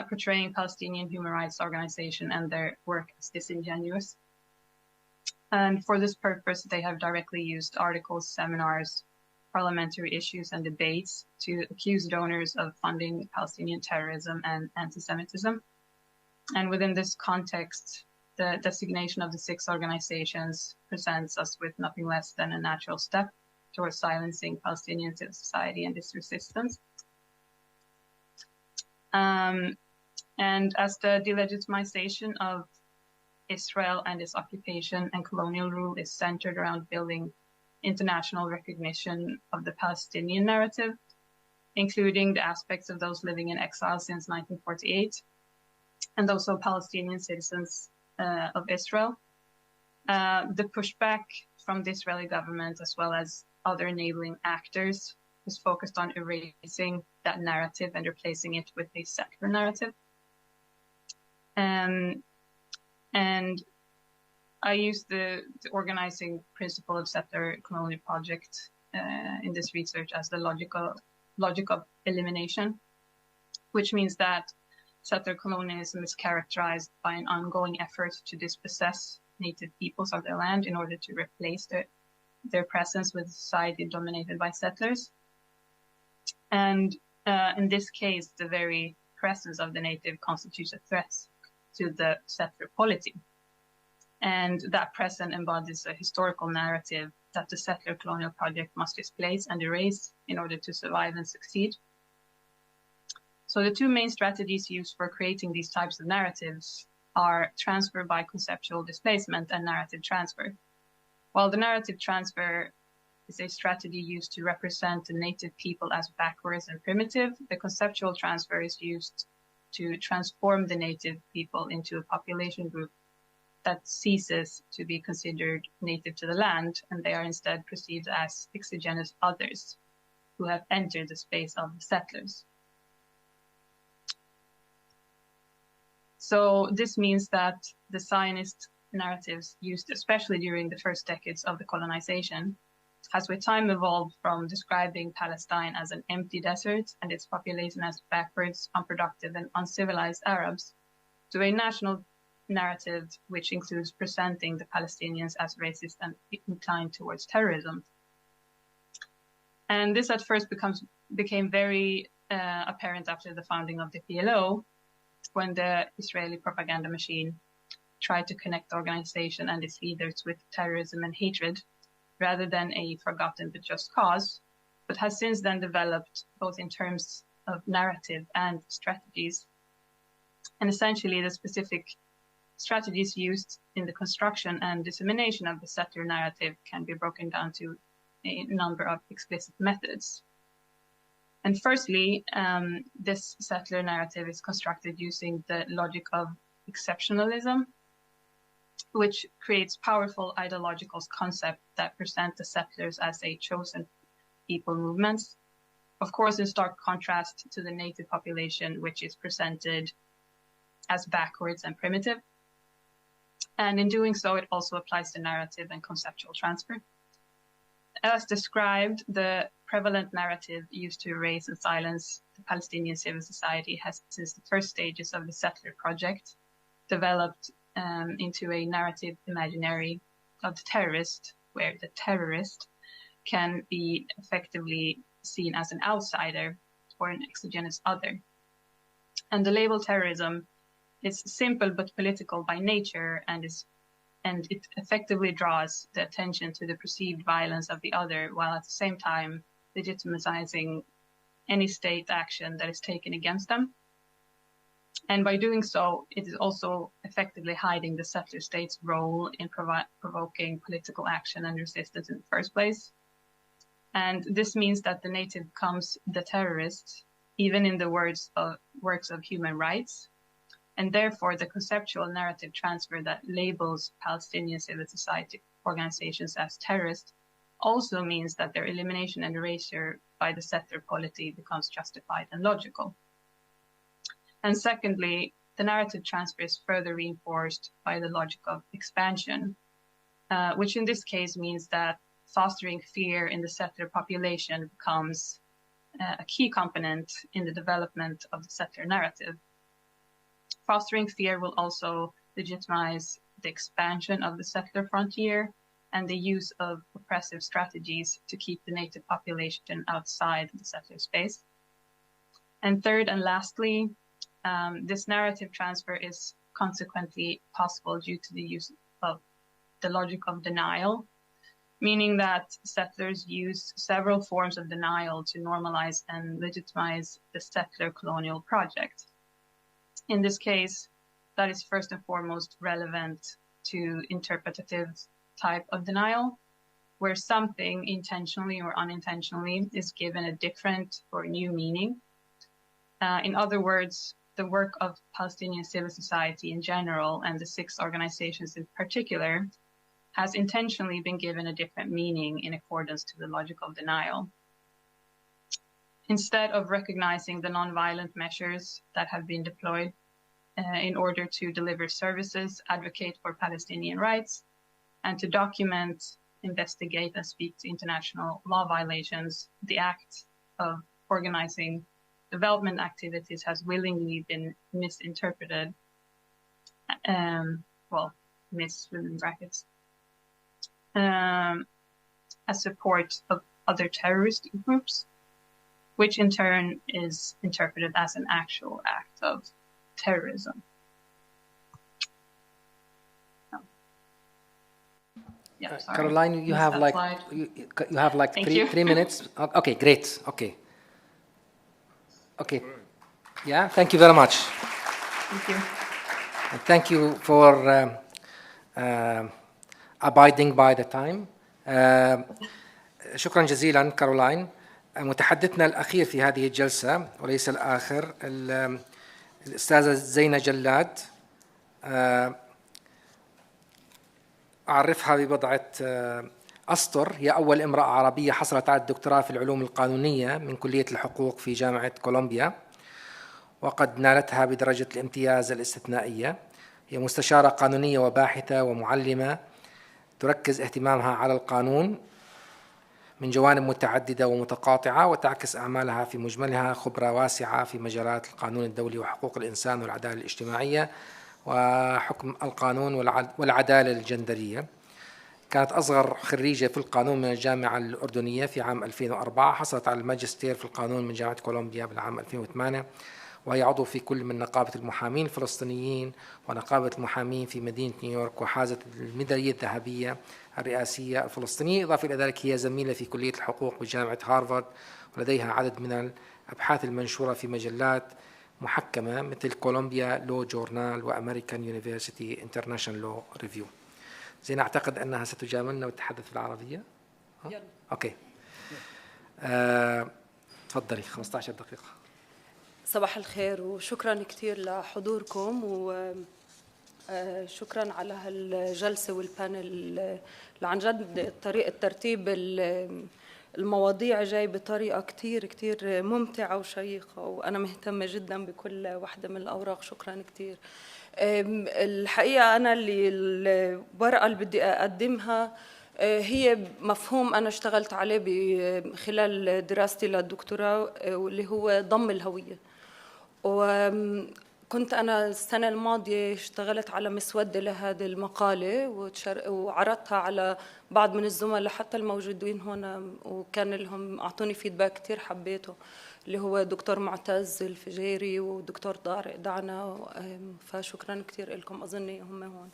portraying Palestinian human rights organizations and their work as disingenuous. And for this purpose, they have directly used articles, seminars, parliamentary issues, and debates to accuse donors of funding Palestinian terrorism and anti-Semitism. And within this context, the designation of the 6 organizations presents us with nothing less than a natural step towards silencing Palestinian civil society and its resistance. And as the delegitimization of Israel and its occupation and colonial rule is centered around building international recognition of the Palestinian narrative, including the aspects of those living in exile since 1948, and also Palestinian citizens of Israel. The pushback from the Israeli government, as well as other enabling actors, is focused on erasing that narrative and replacing it with a secular narrative. And I use the organizing principle of settler colonial project in this research as the logic of elimination, which means that settler colonialism is characterized by an ongoing effort to dispossess native peoples of their land in order to replace their presence with a society dominated by settlers. And in this case, the very presence of the native constitutes a threat to the settler polity. And that present embodies a historical narrative that the settler colonial project must displace and erase in order to survive and succeed. So the 2 main strategies used for creating these types of narratives are transfer by conceptual displacement and narrative transfer. While the narrative transfer is a strategy used to represent the native people as backwards and primitive, the conceptual transfer is used to transform the native people into a population group that ceases to be considered native to the land, and they are instead perceived as exogenous others who have entered the space of the settlers. So this means that the Zionist narratives used especially during the first decades of the colonization has with time evolved from describing Palestine as an empty desert and its population as backwards, unproductive, and uncivilized Arabs to a national narrative which includes presenting the Palestinians as racist and inclined towards terrorism. And this at first became very apparent after the founding of the PLO, when the Israeli propaganda machine tried to connect the organization and its leaders with terrorism and hatred, rather than a forgotten but just cause, but has since then developed both in terms of narrative and strategies. And essentially, the specific strategies used in the construction and dissemination of the settler narrative can be broken down to a number of explicit methods. And firstly, this settler narrative is constructed using the logic of exceptionalism, which creates powerful ideological concepts that present the settlers as a chosen people movement. Of course, in stark contrast to the native population, which is presented as backwards and primitive. And in doing so, it also applies to narrative and conceptual transfer. As described, the prevalent narrative used to erase and silence the Palestinian civil society has, since the first stages of the settler project, developed into a narrative imaginary of the terrorist, where the terrorist can be effectively seen as an outsider or an exogenous other. And the label terrorism is simple but political by nature, and it effectively draws the attention to the perceived violence of the other, while at the same time legitimizing any state action that is taken against them. And by doing so, it is also effectively hiding the settler state's role in provoking political action and resistance in the first place. And this means that the native becomes the terrorist, even in the works of human rights. And therefore, the conceptual narrative transfer that labels Palestinian civil society organizations as terrorists also means that their elimination and erasure by the settler polity becomes justified and logical. And secondly, the narrative transfer is further reinforced by the logic of expansion, which in this case means that fostering fear in the settler population becomes a key component in the development of the settler narrative. Fostering fear will also legitimize the expansion of the settler frontier and the use of oppressive strategies to keep the native population outside the settler space. And third and lastly, this narrative transfer is consequently possible due to the use of the logic of denial, meaning that settlers use several forms of denial to normalize and legitimize the settler colonial project. In this case, that is first and foremost relevant to interpretative type of denial, where something intentionally or unintentionally is given a different or new meaning. In other words, the work of Palestinian civil society in general and the 6 organizations in particular has intentionally been given a different meaning in accordance to the logic of denial. Instead of recognizing the nonviolent measures that have been deployed in order to deliver services, advocate for Palestinian rights, and to document, investigate, and speak to international law violations, the act of organizing development activities has willingly been misinterpreted, miss within brackets, as support of other terrorist groups, which in turn is interpreted as an actual act of terrorism. Yeah, sorry. Caroline, you have like you have like three minutes. Okay, great. Okay. Yeah, thank you very much. Thank you. And thank you for abiding by the time. شكرا جزيلا كارولاين. متحدثنا الأخير في هذه الجلسة وليس الآخر الأستاذة زينة جلاد. أعرفها ببضعة أسطر. هي أول امرأة عربية حصلت على الدكتوراه في العلوم القانونية من كلية الحقوق في جامعة كولومبيا، وقد نالتها بدرجة الامتياز الاستثنائية. هي مستشارة قانونية وباحثة ومعلمة، تركز اهتمامها على القانون من جوانب متعددة ومتقاطعة، وتعكس أعمالها في مجملها خبرة واسعة في مجالات القانون الدولي وحقوق الإنسان والعدالة الاجتماعية وحكم القانون والعدالة الجندرية. كانت أصغر خريجة في القانون من الجامعة الأردنية في عام 2004. حصلت على الماجستير في القانون من جامعة كولومبيا بالعام 2008، وهي عضو في كل من نقابة المحامين الفلسطينيين ونقابة المحامين في مدينة نيويورك، وحازت الميدالية الذهبية الرئاسية الفلسطينية. إضافة إلى ذلك هي زميلة في كلية الحقوق بجامعة هارفارد، ولديها عدد من الأبحاث المنشورة في مجلات محكمة مثل كولومبيا لو جورنال وأمريكان يونيفرسيتي انترناشونال لو ريفيو. زين، أعتقد أنها ستجاملنا وتتحدث بالعربية. أوكي. تفضلي 15 دقيقة. صباح الخير وشكرا كثير لحضوركم، وشكرا على هالجلسة والبانل اللي عن جد طريقة ترتيب المواضيع جاي بطريقة كتير ممتعة وشيقة، وأنا مهتمة جدا بكل واحدة من الأوراق. شكرا كتير. الحقيقة أنا الورقة اللي بدي أقدمها هي مفهوم أنا اشتغلت عليه خلال دراستي للدكتوراه، واللي هو ضم الهوية. وكنت أنا السنة الماضية اشتغلت على مسودة لهذه المقالة وعرضتها على بعض من الزملاء حتى الموجودين هنا، وكان لهم أعطوني فيدباك كتير حبيته، اللي هو دكتور معتز الفجيري ودكتور طارق دعنا. فشكرا كتير لكم، أظني هم هون.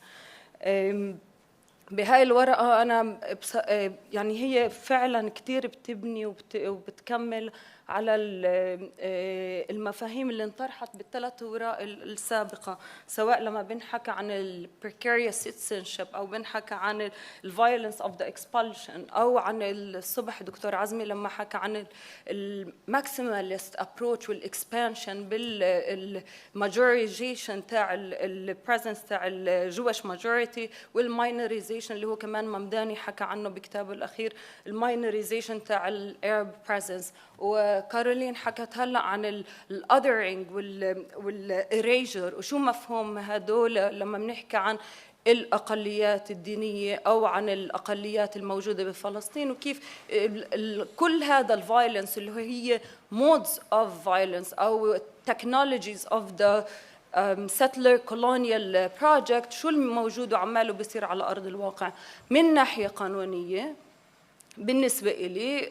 بهاي الورقة أنا يعني هي فعلا كتير بتبني وبتكمل على المفاهيم اللي انطرحت بالثلاث اوراق السابقة، سواء لما بنحكى عن ال precarious citizenship أو بنحكى عن ال violence of the expulsion، أو عن الصبح دكتور عزمي لما حكى عن ال maximalist approach وال expansion بال majorization تاع ال presence تاع ال Jewish majority وال minorization اللي هو كمان ممداني حكى عنه بكتابه الأخير، ال minorization تاع ال Arab presence. كارولين حكت هلا عن الاذرينج والإريجر، وشو مفهوم هدول لما بنحكي عن الأقليات الدينية أو عن الأقليات الموجودة بفلسطين، وكيف كل هذا الفايلنس اللي هي modes of violence أو technologies of the settler colonial project، شو الموجود وعماله بيصير على أرض الواقع من ناحية قانونية. بالنسبة إلي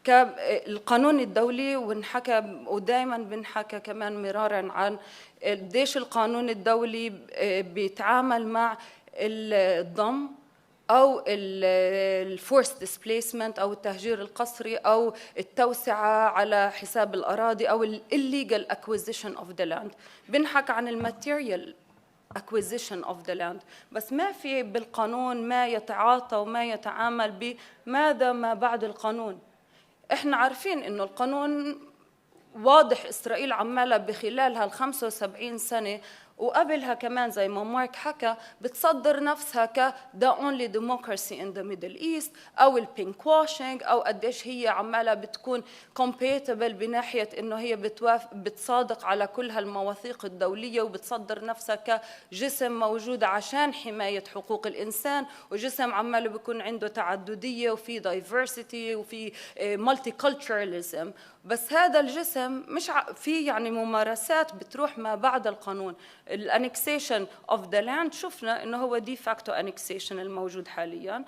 كالقانون الدولي، ونحكى ودائما بنحكى كمان مرارا عن قديش القانون الدولي بيتعامل مع الضم أو الفورس ديسبليسمنت أو التهجير القسري أو التوسعة على حساب الأراضي أو illegal acquisition of the land. بنحكى عن الماتيريال acquisition of the land، بس ما في بالقانون ما يتعاطى وما يتعامل بماذا ما بعد القانون. احنا عارفين انه القانون واضح، إسرائيل عمالة بخلال هال75 سنة وقبلها كمان زي ما مارك حكى بتصدر نفسها ك the only democracy in the Middle East أو البينك washing، أو قديش هي عمالة بتكون compatible بناحية إنه هي بتصادق على كل هالمواثيق الدولية، وبتصدر نفسها كجسم موجود عشان حماية حقوق الإنسان، وجسم عماله بيكون عنده تعددية وفي diversity وفي multiculturalism. بس هذا الجسم مش في يعني ممارسات بتروح ما بعد القانون. الانكسيشن اوف ذا لاند شفنا انه هو دي فاكتو انكسيشن الموجود حاليا،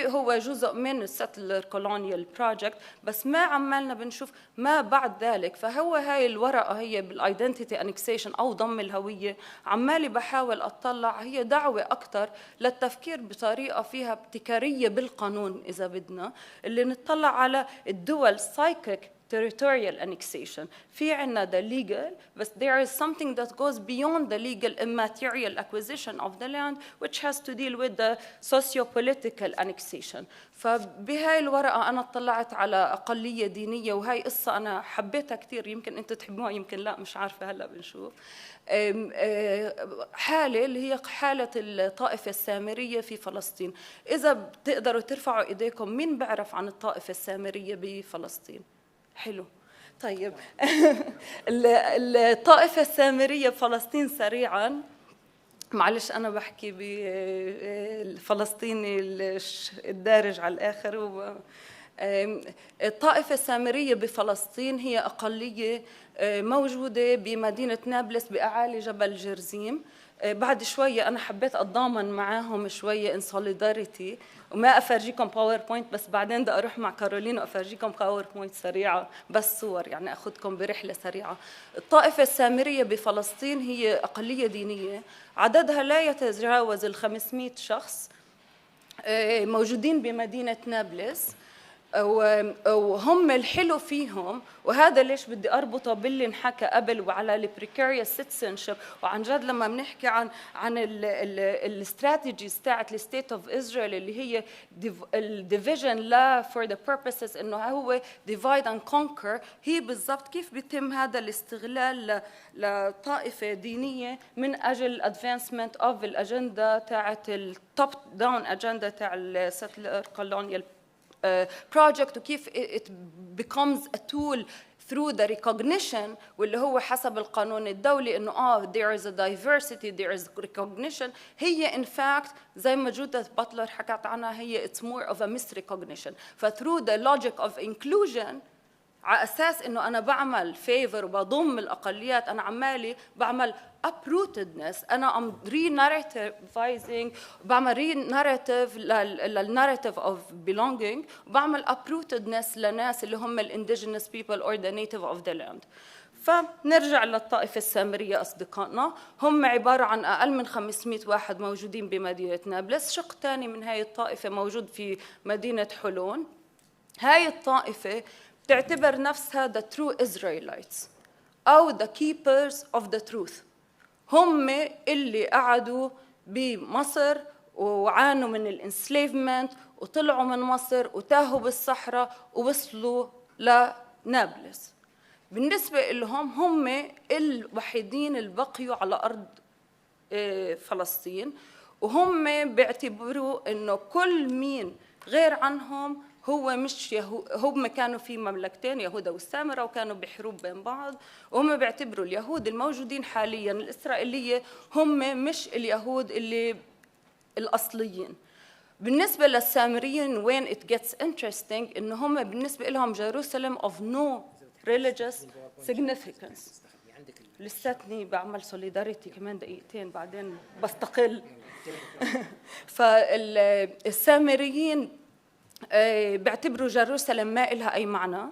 هو جزء من السيتلر كولونيال بروجكت، بس ما عمالنا بنشوف ما بعد ذلك. فهو هاي الورقه هي بالايدنتيتي انكسيشن او ضم الهويه، عمالي بحاول اطلع هي دعوه اكثر للتفكير بطريقه فيها ابتكاريه بالقانون اذا بدنا، اللي نطلع على الدول سايكيك territorial annexation. في عنا the legal, but there is something that goes beyond the legal immaterial acquisition of the land, which has to deal with the socio-political annexation. فبهاي الورقة أنا اطلعت على أقلية دينية، وهاي قصة أنا حبيتها كثير، يمكن أنتوا تحبوها يمكن لا، مش عارفة، هلأ بنشوف. حالة اللي هي حالة الطائفة السامرية في فلسطين. إذا بتقدروا ترفعوا إيديكم، مين بعرف عن الطائفة السامرية بفلسطين؟ حلو. طيب الطائفة السامرية بفلسطين سريعاً، معلش أنا بحكي بالفلسطيني الدارج على الآخر. الطائفة السامرية بفلسطين هي أقلية موجودة بمدينة نابلس بأعالي جبل جرزيم. بعد شوية أنا حبيت أتضامن معاهم شوية in solidarity، وما أفرجيكم باوربوينت، بس بعدين بدي أروح مع كارولين وأفرجيكم باوربوينت سريعة بس صور، يعني أخذكم برحلة سريعة. الطائفة السامرية بفلسطين هي أقلية دينية عددها لا يتجاوز 500 شخص، موجودين بمدينة نابلس، وهم الحلو فيهم، وهذا ليش بدي اربطه باللي انحكى قبل وعلى البريكاريوس سيتيزنشيب. وعن جد لما بنحكي عن الاستراتيجيز تاعت الستيت اوف اسرائيل اللي هي الديفيجن لا فور ذا بيربسز انه هو ديفايد اند كونكر، هي بالضبط كيف بيتم هذا الاستغلال لطائفه دينيه من اجل ادفانسمنت اوف الاجنده تاعت التوب داون اجنده تاع السيتلر كولونيال project، وكيف it becomes a tool through the recognition، واللي هو حسب القانون الدولي انه there is a diversity, there is recognition. هي in fact زي ما جودث باتلر حكت عنها، هي it's more of a misrecognition. through the logic of inclusion، على اساس انه انا بعمل فيفر وبضم الاقليات، انا عمالي بعمل uprootedness، انا ام re-narrativizing، بعمل re-narrative للناريتيف of belonging، وبعمل uprootedness لناس اللي هم indigenous people or the native of the land. فنرجع للطائفة السامرية أصدقائنا، هم عبارة عن أقل من 500 واحد موجودين بمدينة نابلس. شق ثاني من هاي الطائفة موجود في مدينة حلون. هاي الطائفة تعتبر نفسها the true Israelites أو the keepers of the truth. هم اللي قعدوا بمصر وعانوا من الانسليفمنت وطلعوا من مصر وتاهوا بالصحراء ووصلوا لنابلس. بالنسبة لهم هم الوحيدين اللي بقيوا على أرض فلسطين، وهم بيعتبروا إنه كل مين غير عنهم هو مش هم كانوا في مملكتين، يهوذا والسامرة، وكانوا بحروب بين بعض، وهم بيعتبروا اليهود الموجودين حاليا الإسرائيلية هم مش اليهود اللي الأصليين. بالنسبة للسامريين وين it gets interesting إنه هم بالنسبة لهم Jerusalem of no religious significance. لساتني بعمل solidarity كمان دقيقتين بعدين بستقل. فالسامريين بيعتبروا جيروسلم ما إلها أي معنى،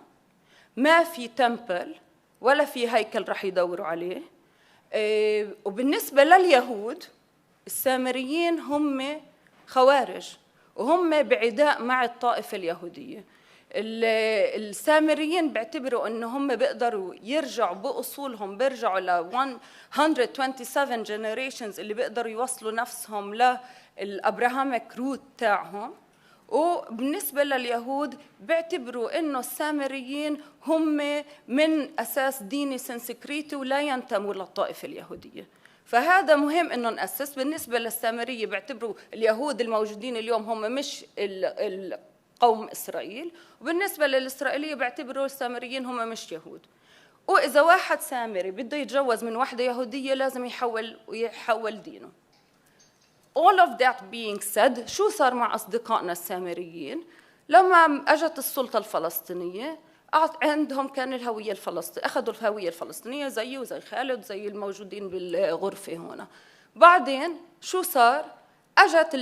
ما في تمبل ولا في هيكل رح يدوروا عليه. وبالنسبة لليهود السامريين هم خوارج وهم بعداء مع الطائفة اليهودية. السامريين بيعتبروا انه هم بيقدروا يرجعوا باصولهم، بيرجعوا ل 127 generations اللي بيقدروا يوصلوا نفسهم للابراهاميك روت تاعهم. وبالنسبة لليهود بيعتبروا انه السامريين هم من اساس ديني سنسكريتي ولا ينتموا للطائفة اليهودية. فهذا مهم انه نأسس. بالنسبة للسامرية بيعتبروا اليهود الموجودين اليوم هم مش قوم إسرائيل، وبالنسبة للإسرائيلية بيعتبروا السامريين هم مش يهود. وإذا واحد سامري بده يتجوز من واحدة يهودية لازم يحول دينه. All of that being said، شو صار مع أصدقائنا السامريين؟ لما أجت السلطة الفلسطينية عندهم كان الهوية الفلسطينية، أخذوا الهوية الفلسطينية زيه وزي خالد وزي الموجودين بالغرفة هنا. بعدين شو صار؟ أجت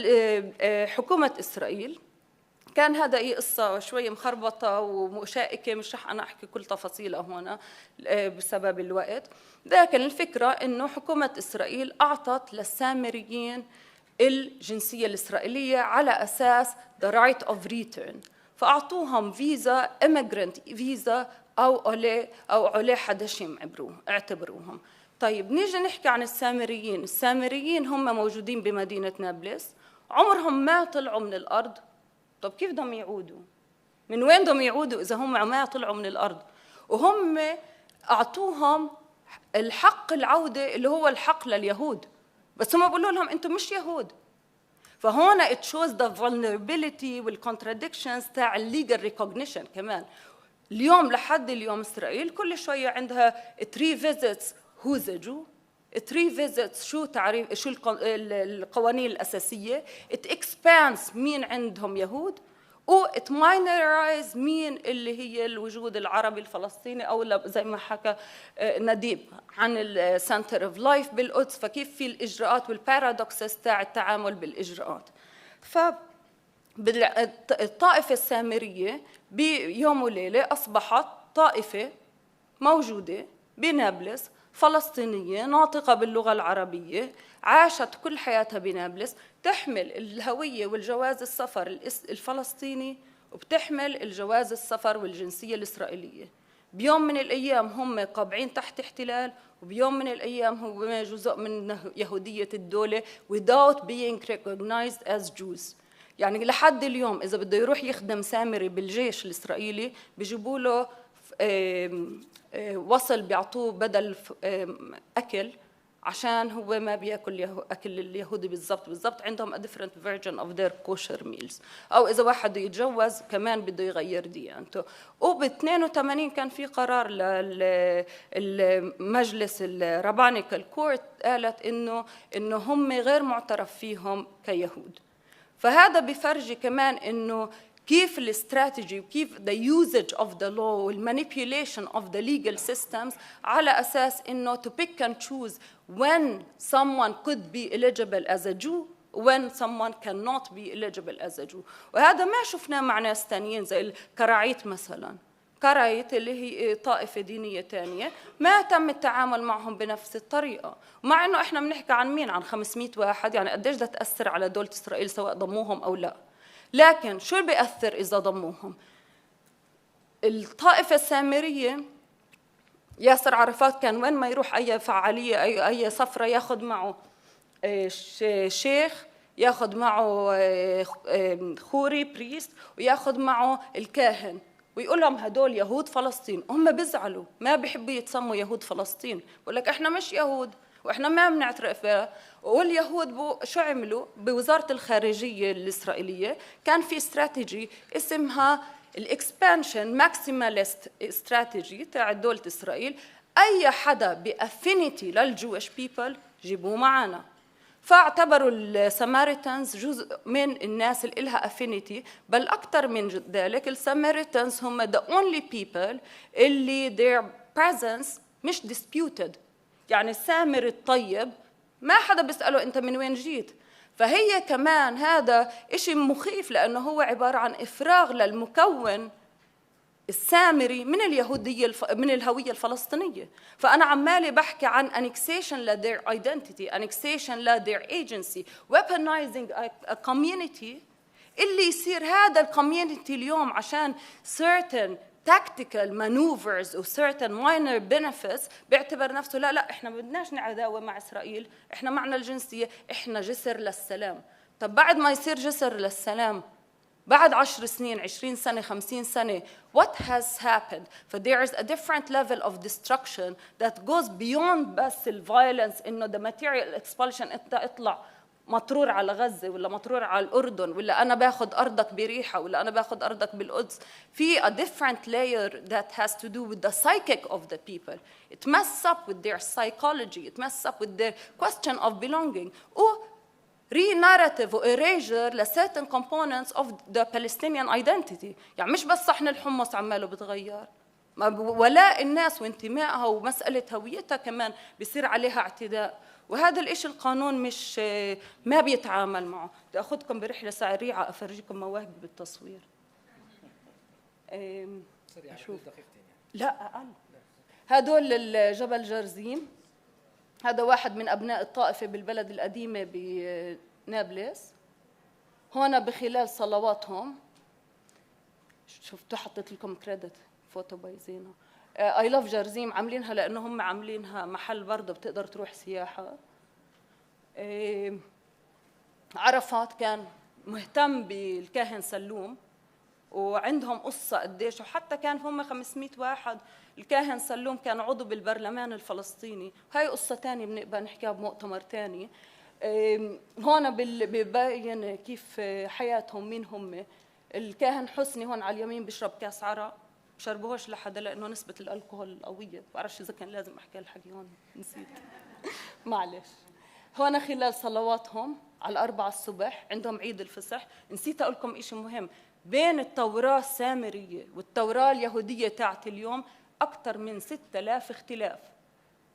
حكومة إسرائيل، كان هذا قصة شوية مخربطة ومشائكة، مش رح أنا أحكي كل تفاصيلها هنا بسبب الوقت، لكن الفكرة إنه حكومة إسرائيل أعطت للسامريين الجنسية الإسرائيلية على أساس the right of return، فأعطوهم فيزا immigrant فيزا أو عليه حدشم اعتبروهم. طيب نيجي نحكي عن السامريين. السامريين هم موجودين بمدينة نابلس، عمرهم ما طلعوا من الأرض. طب كيف بدهم يعودوا؟ من وين بدهم يعودوا إذا هم ما طلعوا من الأرض؟ وهم أعطوهم الحق العودة اللي هو الحق لليهود، بس هم بيقولوا لهم أنتم مش يهود. فهون it shows the vulnerability والcontradictions تاع legal recognition. كمان اليوم لحد اليوم إسرائيل كل شوية عندها 3 visits who's a Jew، 3 visits شو تعريف شو القوانين الأساسية، it expands مين عندهم يهود، و it minorize مين اللي هي الوجود العربي الفلسطيني، أو زي ما حكى نديم عن السنتر اوف لايف بالقدس. فكيف في الإجراءات والبارادوكسز تاع التعامل بالإجراءات. فالطائفة السامرية بيوم وليلة أصبحت طائفة موجودة بنابلس، فلسطينية ناطقة باللغة العربية، عاشت كل حياتها بنابلس، تحمل الهوية والجواز السفر الفلسطيني، وبتحمل الجواز السفر والجنسية الإسرائيلية. بيوم من الأيام هم قابعين تحت احتلال، وبيوم من الأيام هم جزء من يهودية الدولة without being recognized as Jews. يعني لحد اليوم إذا بده يروح يخدم سامري بالجيش الإسرائيلي بيجيبوا له وصل بيعطوه بدل أكل، عشان هو ما بياكل أكل اليهودي بالضبط. عندهم a different version of their kosher meals. أو إذا واحد يتجوز كمان بده يغير ديانته. وب82 كان في قرار للمجلس الربانيكال كورت قالت إنه هم غير معترف فيهم كيهود. فهذا بفرجي كمان إنه كيف الاستراتيجي وكيف the usage of the law والmanipulation of the legal systems على أساس إنه to pick and choose when someone could be eligible as a Jew when someone cannot be eligible as a Jew. وهذا ما شفناه مع ناس تانيين زي الكراعيت مثلا. كراعيت اللي هي طائفة دينية تانية ما تم التعامل معهم بنفس الطريقة، مع إنه إحنا بنحكي عن مين؟ عن 500 واحد، يعني قديش ده تأثر على دولة إسرائيل سواء ضموهم أو لا. لكن شو بيأثر إذا ضموهم؟ الطائفة السامرية ياسر عرفات كان وين ما يروح أي فعالية أي سفرة ياخد معه شيخ، ياخد معه خوري بريست، وياخد معه الكاهن، ويقول لهم هدول يهود فلسطين. هم بيزعلوا، ما بيحبوا يتسموا يهود فلسطين، بقول لك إحنا مش يهود، وإحنا ما بنعترف بها. واليهود شو عملوا بوزارة الخارجية الإسرائيلية؟ كان في استراتيجي اسمها الاكسبانشن ماكسيماليست استراتيجي تاع دولة إسرائيل، أي حدا بأفينيتي للجويش بيبل جيبوه معنا. فاعتبروا الساماريتانز جزء من الناس اللي لها افينيتي، بل اكثر من ذلك الساماريتانز هم the only people اللي their presence مش disputed. يعني السامري الطيب ما حدا بيسأله انت من وين جيت. فهي كمان هذا إشي مخيف، لأنه هو عبارة عن إفراغ للمكون السامري من اليهودية من الهوية الفلسطينية. فأنا عمالي بحكي عن annexation ل their identity, annexation ل their agency, weaponizing a community اللي يصير هذا الكوميونتي اليوم عشان certain tactical maneuvers و certain minor benefits بيعتبر نفسه لا إحنا ما بدناش نعداوة مع إسرائيل، إحنا معنا الجنسية، إحنا جسر للسلام. طب بعد ما يصير جسر للسلام بعد 10 سنين 20 سنة 50 سنة what has happened؟ there is a different level of destruction that goes beyond بس violence، إنه the material expulsion أنت اطلع مطرور على غزة ولا مطرور على الأردن ولا أنا باخد أرضك بريحة ولا أنا باخد أرضك بالقدس. في a different layer that has to do with the psychic of the people. It messes up with their psychology, it messes up with their question of belonging. re-narrative و erasure ل certain components of the Palestinian identity. يعني مش بس صحن الحمص عماله بتغير، ولاء الناس وانتمائها ومسألة هويتها كمان بيصير عليها اعتداء. وهذا الإشي القانون مش ما بيتعامل معه. بدي أخذكم برحلة سريعة أفرجيكم مواهبي بالتصوير. أشوف لا أقل. هدول الجبل جرزيم، هذا واحد من أبناء الطائفة بالبلد القديمة بنابلس. هون بخلال صلواتهم شفتوا حطيت لكم كريدت فوتو باي زينة. I love جرزيم عاملينها لأنه هم عاملينها محل برضه بتقدر تروح سياحة. عرفات كان مهتم بالكاهن سلوم وعندهم قصة قديش، وحتى كان هم 500 واحد. الكاهن سلوم كان عضو بالبرلمان الفلسطيني، هاي قصة تانية بنبقى نحكيها بمؤتمر تاني. هون ببين كيف حياتهم مين هم. الكاهن حسني هون على اليمين بيشرب كاس عرق، بشربوهش لحدا لأنه نسبة الألكوهول قوية، بعرفش إذا كان لازم أحكي الحكي هون نسيت معلش. هون خلال صلواتهم على 4 الصبح عندهم عيد الفصح. نسيت أقول لكم إشي مهم، بين التوراة السامرية والتوراة اليهودية تاعت اليوم أكثر من 6000 اختلاف.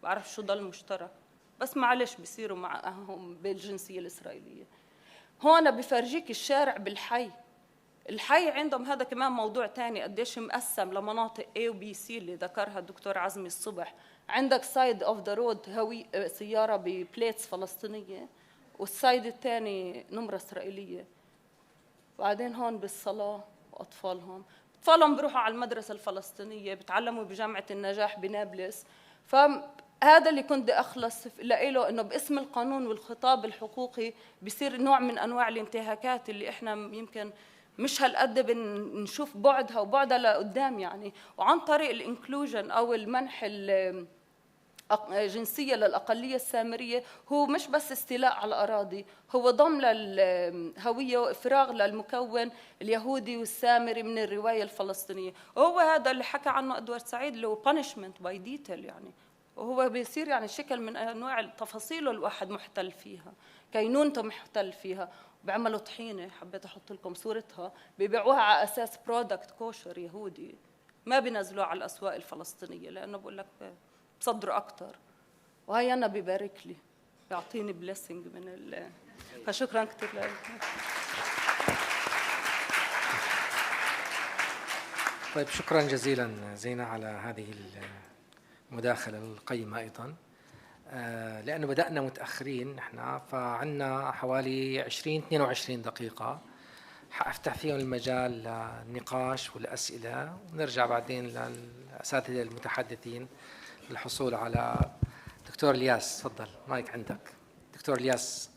بعرف شو ضل مشترك، بس معلش بيصيروا معهم بالجنسية الإسرائيلية. هون بفرجيك الشارع بالحي. الحي عندهم هذا كمان موضوع تاني، قديش مقسم لمناطق A و B C اللي ذكرها الدكتور عزمي الصبح. عندك سايد اوف ذا رود هوي سيارة ببليتس فلسطينية، والسايد الثاني نمرة إسرائيلية. بعدين هون بالصلاة وأطفالهم بيروحوا على المدرسة الفلسطينية، بتعلموا بجامعة النجاح بنابلس. فهذا اللي كنت أخلص له، إنه باسم القانون والخطاب الحقوقي بيصير نوع من أنواع الانتهاكات اللي إحنا يمكن مش هالقد بنشوف بعدها وبعدها لقدام يعني. وعن طريق الانكلوجن أو المنح جنسية للأقلية السامرية هو مش بس استيلاء على الأراضي، هو ضم للهوية وإفراغ للمكون اليهودي والسامري من الرواية الفلسطينية. وهو هذا اللي حكى عنه أدوارد سعيد اللي هو punishment by detail يعني. وهو بيصير يعني شكل من أنواع التفاصيل الواحد محتل فيها، كينونته محتل فيها. بعملوا طحينة، حبيت أحط لكم صورتها، بيبيعوها على أساس برودكت كوشر يهودي، ما بينزلوها على الأسواق الفلسطينية لأنه بقول لك بصدروا أكتر. وهي أنا ببارك لي، بيعطيني بليسنج من فشكرا كتير لك. طيب شكرا جزيلا زينة على هذه المداخلة القيمة أيضا. لأنه بدأنا متأخرين نحن، فعنا حوالي 20-22 دقيقة حأفتح فيهم المجال للنقاش والأسئلة، ونرجع بعدين للأساتذة المتحدثين للحصول على دكتور الياس. تفضل مايك عندك دكتور الياس.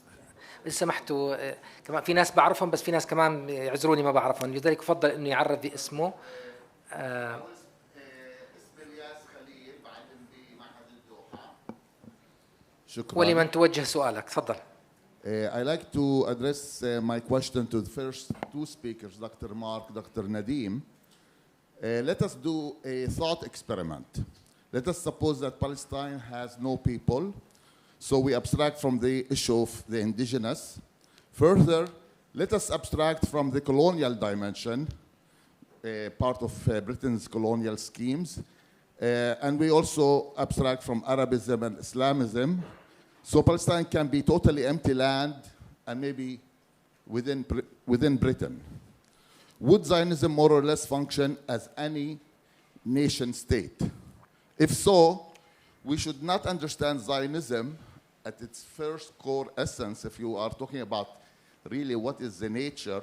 إذا سمحتوا كمان في ناس بعرفهم بس في ناس كمان يعذروني ما بعرفهم، لذلك يفضل إنه يعرف باسمه. شكرا. ولمن توجه سؤالك؟ تفضل. I like to address my question to the first two speakers, Dr. Mark, Dr. نديم. Let us do a thought experiment. Let us suppose that Palestine has no people, so we abstract from the issue of the indigenous. Further, let us abstract from the colonial dimension, part of Britain's colonial schemes, and we also abstract from Arabism and Islamism. So Palestine can be totally empty land and maybe within Britain. Would Zionism more or less function as any nation state? If so, we should not understand Zionism at its first core essence, if you are talking about really what is the nature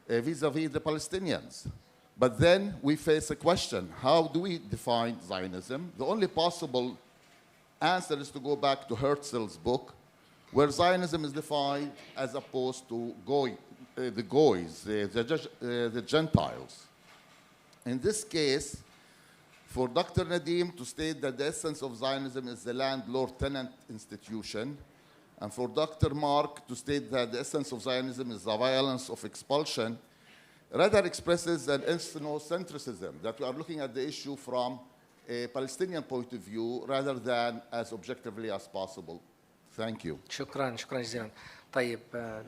vis-a-vis the Palestinians. But then we face a question, how do we define Zionism? The only possible answer is to go back to Herzl's book, where Zionism is defined as opposed to the Goys, the Gentiles. In this case, for Dr. نديم to state that the essence of Zionism is the landlord-tenant institution, and for Dr. Mark to state that the essence of Zionism is the violence of expulsion, rather expresses an ethnocentrism, that we are looking at the issue from a Palestinian point of view rather than as objectively as possible. Thank you. شكرا جزيلا. طيب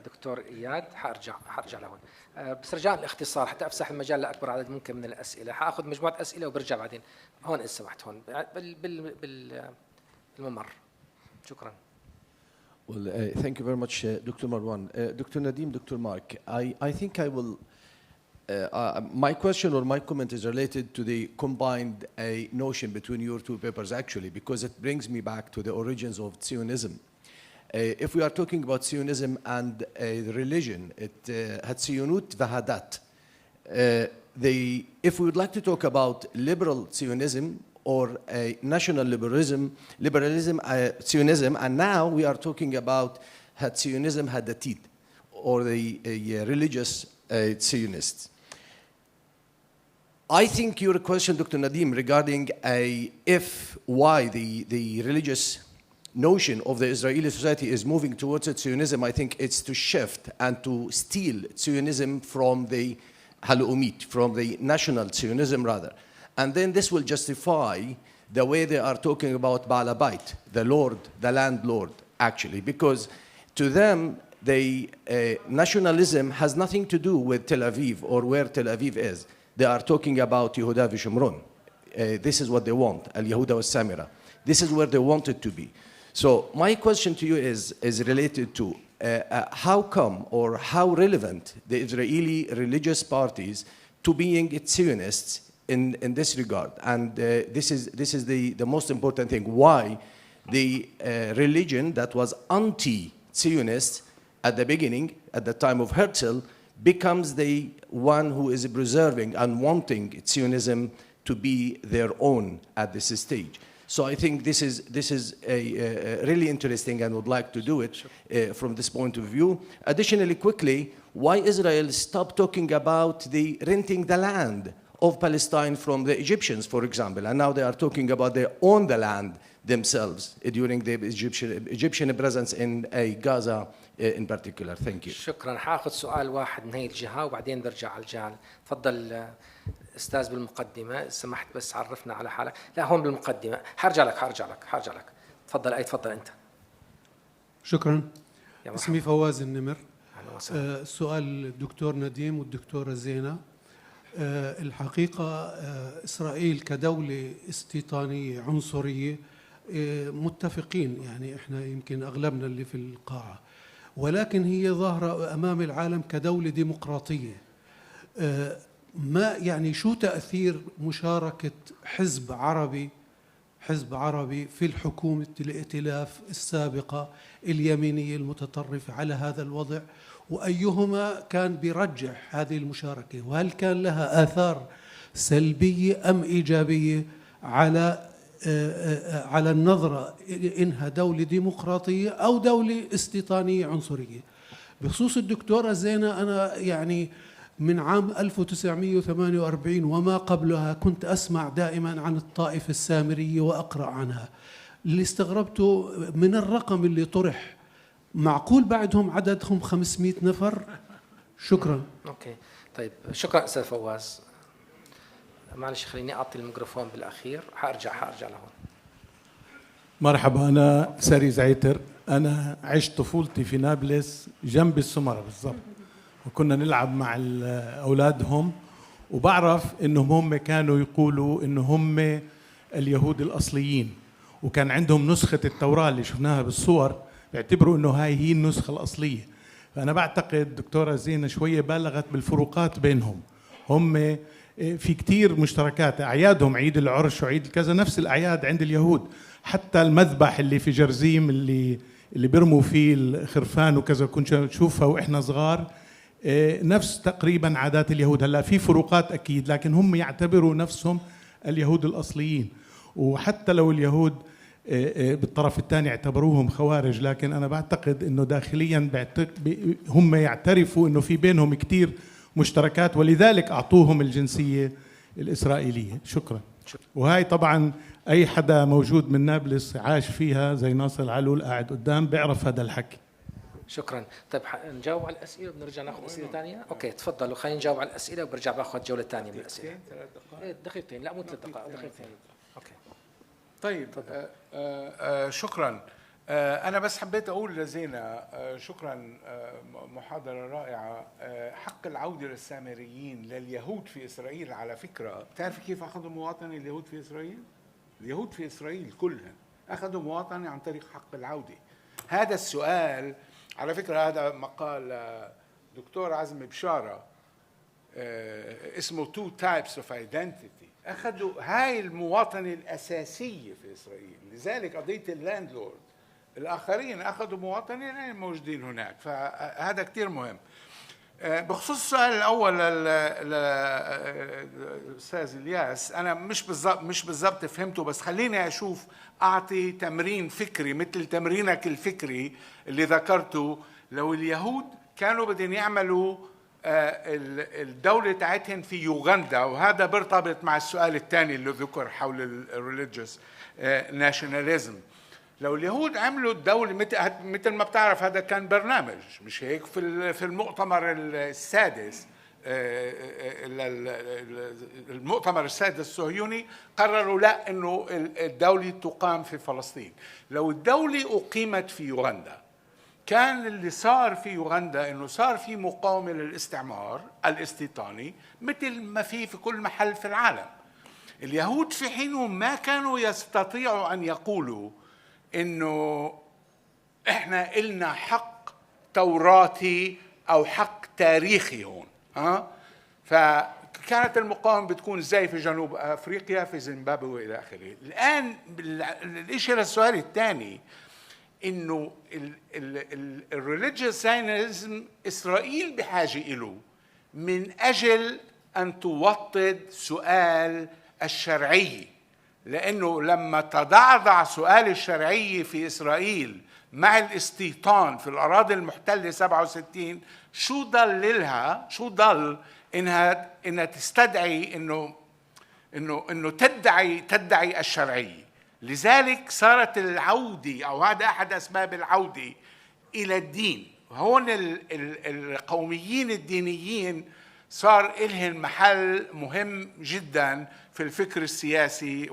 دكتور إياد، حارجع لهون، بس رجاء الاختصار حتى أفسح المجال لأكبر عدد ممكن من الأسئلة. حأخذ مجموعة أسئلة وبرجع بعدين هون إذا سمحت، هون بالممر. شكرا. Well, thank you very much, Dr. Marwan. Dr. نديم, Dr. Mark, I think I will, my question or my comment is related to the combined notion between your two papers, actually, because it brings me back to the origins of Zionism. If we are talking about Zionism and religion, Hatzionut Vahadat. If we would like to talk about liberal Zionism or national liberalism, Zionism, and now we are talking about Hatzionism Hadatit, or the religious Zionists. I think your question, Dr. نديم, regarding why the religious notion of the Israeli society is moving towards Zionism, I think it's to shift and to steal Zionism from the Halaumit, from the national Zionism rather. And then this will justify the way they are talking about Baal Bait, the Lord, the landlord, actually, because to them, the nationalism has nothing to do with Tel Aviv or where Tel Aviv is. They are talking about Yehuda v'Shomron. This is what they want, Al-Yehuda was-Samira. This is where they want it to be. So my question to you is related to how come or how relevant the Israeli religious parties to being Zionists in this regard. And this is the most important thing. Why the religion that was anti-Zionist at the beginning, at the time of Herzl, becomes the one who is preserving and wanting Zionism to be their own at this stage. So I think this is really interesting and would like to do it from this point of view. Additionally, quickly, why Israel stopped talking about the renting the land of Palestine from the Egyptians, for example, and now they are talking about they own the land themselves during the Egyptian presence in Gaza in particular. Thank you. شكرا. حاخذ سؤال واحد من هي الجهة وبعدين برجع على الجهة. تفضل استاذ بالمقدمة، سمحت بس عرفنا على حالك. لا هون بالمقدمة. حرجع لك. تفضل أنت. شكرا. اسمي فواز النمر. سؤال الدكتور نديم والدكتورة زينة. الحقيقة إسرائيل كدولة استيطانية عنصرية متفقين، يعني إحنا يمكن أغلبنا اللي في القاعة، ولكن هي ظاهرة أمام العالم كدولة ديمقراطية. ما يعني شو تأثير مشاركة حزب عربي في الحكومة الائتلاف السابقة اليمينية المتطرفة على هذا الوضع، وأيهما كان بيرجح هذه المشاركة، وهل كان لها آثار سلبية أم إيجابية على النظرة إنها دولة ديمقراطية أو دولة استيطانية عنصرية؟ بخصوص الدكتورة زينة، أنا يعني من عام 1948 وما قبلها كنت أسمع دائما عن الطائفة السامرية وأقرأ عنها، اللي استغربته من الرقم اللي طرح، معقول بعدهم عددهم 500 نفر؟ شكرا. اوكي طيب، شكرا استاذ فواز. معلش خليني اعطي الميكروفون بالاخير، حارجع لهون. مرحبا، أنا ساري زعيتر. أنا عشت طفولتي في نابلس جنب السمرة بالضبط، وكنا نلعب مع أولادهم، وبعرف إنهم هم كانوا يقولوا إنه هم اليهود الأصليين، وكان عندهم نسخة التوراة اللي شفناها بالصور بيعتبروا إنه هاي هي النسخة الأصلية. فأنا بعتقد دكتورة زينة شوية بالغت بالفروقات بينهم. هم في كتير مشتركات، أعيادهم عيد العرش وعيد الكذا نفس الأعياد عند اليهود، حتى المذبح اللي في جرزيم اللي بيرموا فيه الخرفان وكذا كنت نشوفها وإحنا صغار، نفس تقريبا عادات اليهود. هلا في فروقات أكيد، لكن هم يعتبروا نفسهم اليهود الأصليين. وحتى لو اليهود بالطرف الثاني اعتبروهم خوارج، لكن أنا بعتقد أنه داخليا هم يعترفوا أنه في بينهم كتير مشتركات، ولذلك أعطوهم الجنسية الإسرائيلية. شكرا. وهاي طبعا أي حدا موجود من نابلس عاش فيها زي ناصر العلول قاعد قدام بيعرف هذا الحكي. شكرا. طيب نجاوب على الأسئلة وبنرجع ناخذ أسئلة ثانية. أوكي تفضلوا، خلينا نجاوب على الأسئلة وبرجع باخذ جولة ثانية من الأسئلة. دقيقتين، لا مو 3 دقائق، دقيقتين. أوكي طيب شكرا. أنا بس حبيت أقول لزينة شكرا، محاضرة رائعة. حق العودة للسامريين لليهود في إسرائيل، على فكرة بتعرف كيف أخذوا مواطنة اليهود في إسرائيل؟ اليهود في إسرائيل كلهم أخذوا مواطنة عن طريق حق العودة. هذا السؤال على فكرة، هذا مقال دكتور عزمي بشارة اسمه Two Types of Identity. أخذوا هاي المواطنة الأساسية في إسرائيل، لذلك قضية اللاندلورد الآخرين أخذوا مواطنة لأنهم موجودين هناك. فهذا كتير مهم. بخصوص السؤال الأول للأستاذ الياس، أنا مش بالضبط فهمته، بس خليني أعطي تمرين فكري مثل تمرينك الفكري اللي ذكرته. لو اليهود كانوا بدهم يعملوا الدولة تاعتهم في يوغندا، وهذا بيرتبط مع السؤال الثاني اللي ذكر حول الريليجيوس ناشوناليزم. لو اليهود عملوا الدولة مثل ما بتعرف، هذا كان برنامج مش هيك في المؤتمر السادس، المؤتمر السادس الصهيوني قرروا لا انه الدولة تقام في فلسطين. لو الدولة اقيمت في يوغندا، كان اللي صار في يوغندا انه صار في مقاومة للاستعمار الاستيطاني مثل ما في كل محل في العالم. اليهود في حينهم ما كانوا يستطيعوا ان يقولوا انه احنا إلنا حق توراتي او حق تاريخي هون. فكانت المقاومة بتكون زي في جنوب افريقيا، في زيمبابوي والى اخره. الان الشيء للسؤال الثاني، انه الريليجيوس زاينيزم اسرائيل بحاجه له من اجل ان توطد سؤال الشرعيه، لانه لما تضعضع سؤال الشرعيه في اسرائيل مع الاستيطان في الاراضي المحتله 67، شو ضل انها تستدعي انه تدعي الشرعيه. لذلك صارت العودة، أو هذا أحد أسباب العودة إلى الدين. هون القوميين الدينيين صار إلهم محل مهم جدا في الفكر السياسي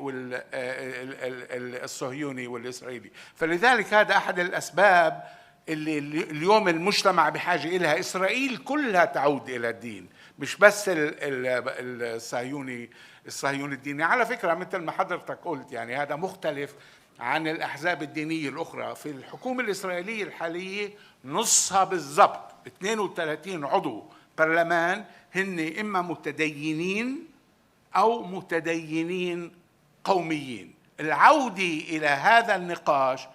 الصهيوني والإسرائيلي. فلذلك هذا أحد الأسباب اللي اليوم المجتمع بحاجة إليها. إسرائيل كلها تعود إلى الدين، مش بس الصهيوني الديني. على فكرة مثل ما حضرتك قلت، يعني هذا مختلف عن الأحزاب الدينية الأخرى. في الحكومة الإسرائيلية الحالية نصها بالضبط 32 عضو برلمان هن إما متدينين أو متدينين قوميين. العودة إلى هذا النقاش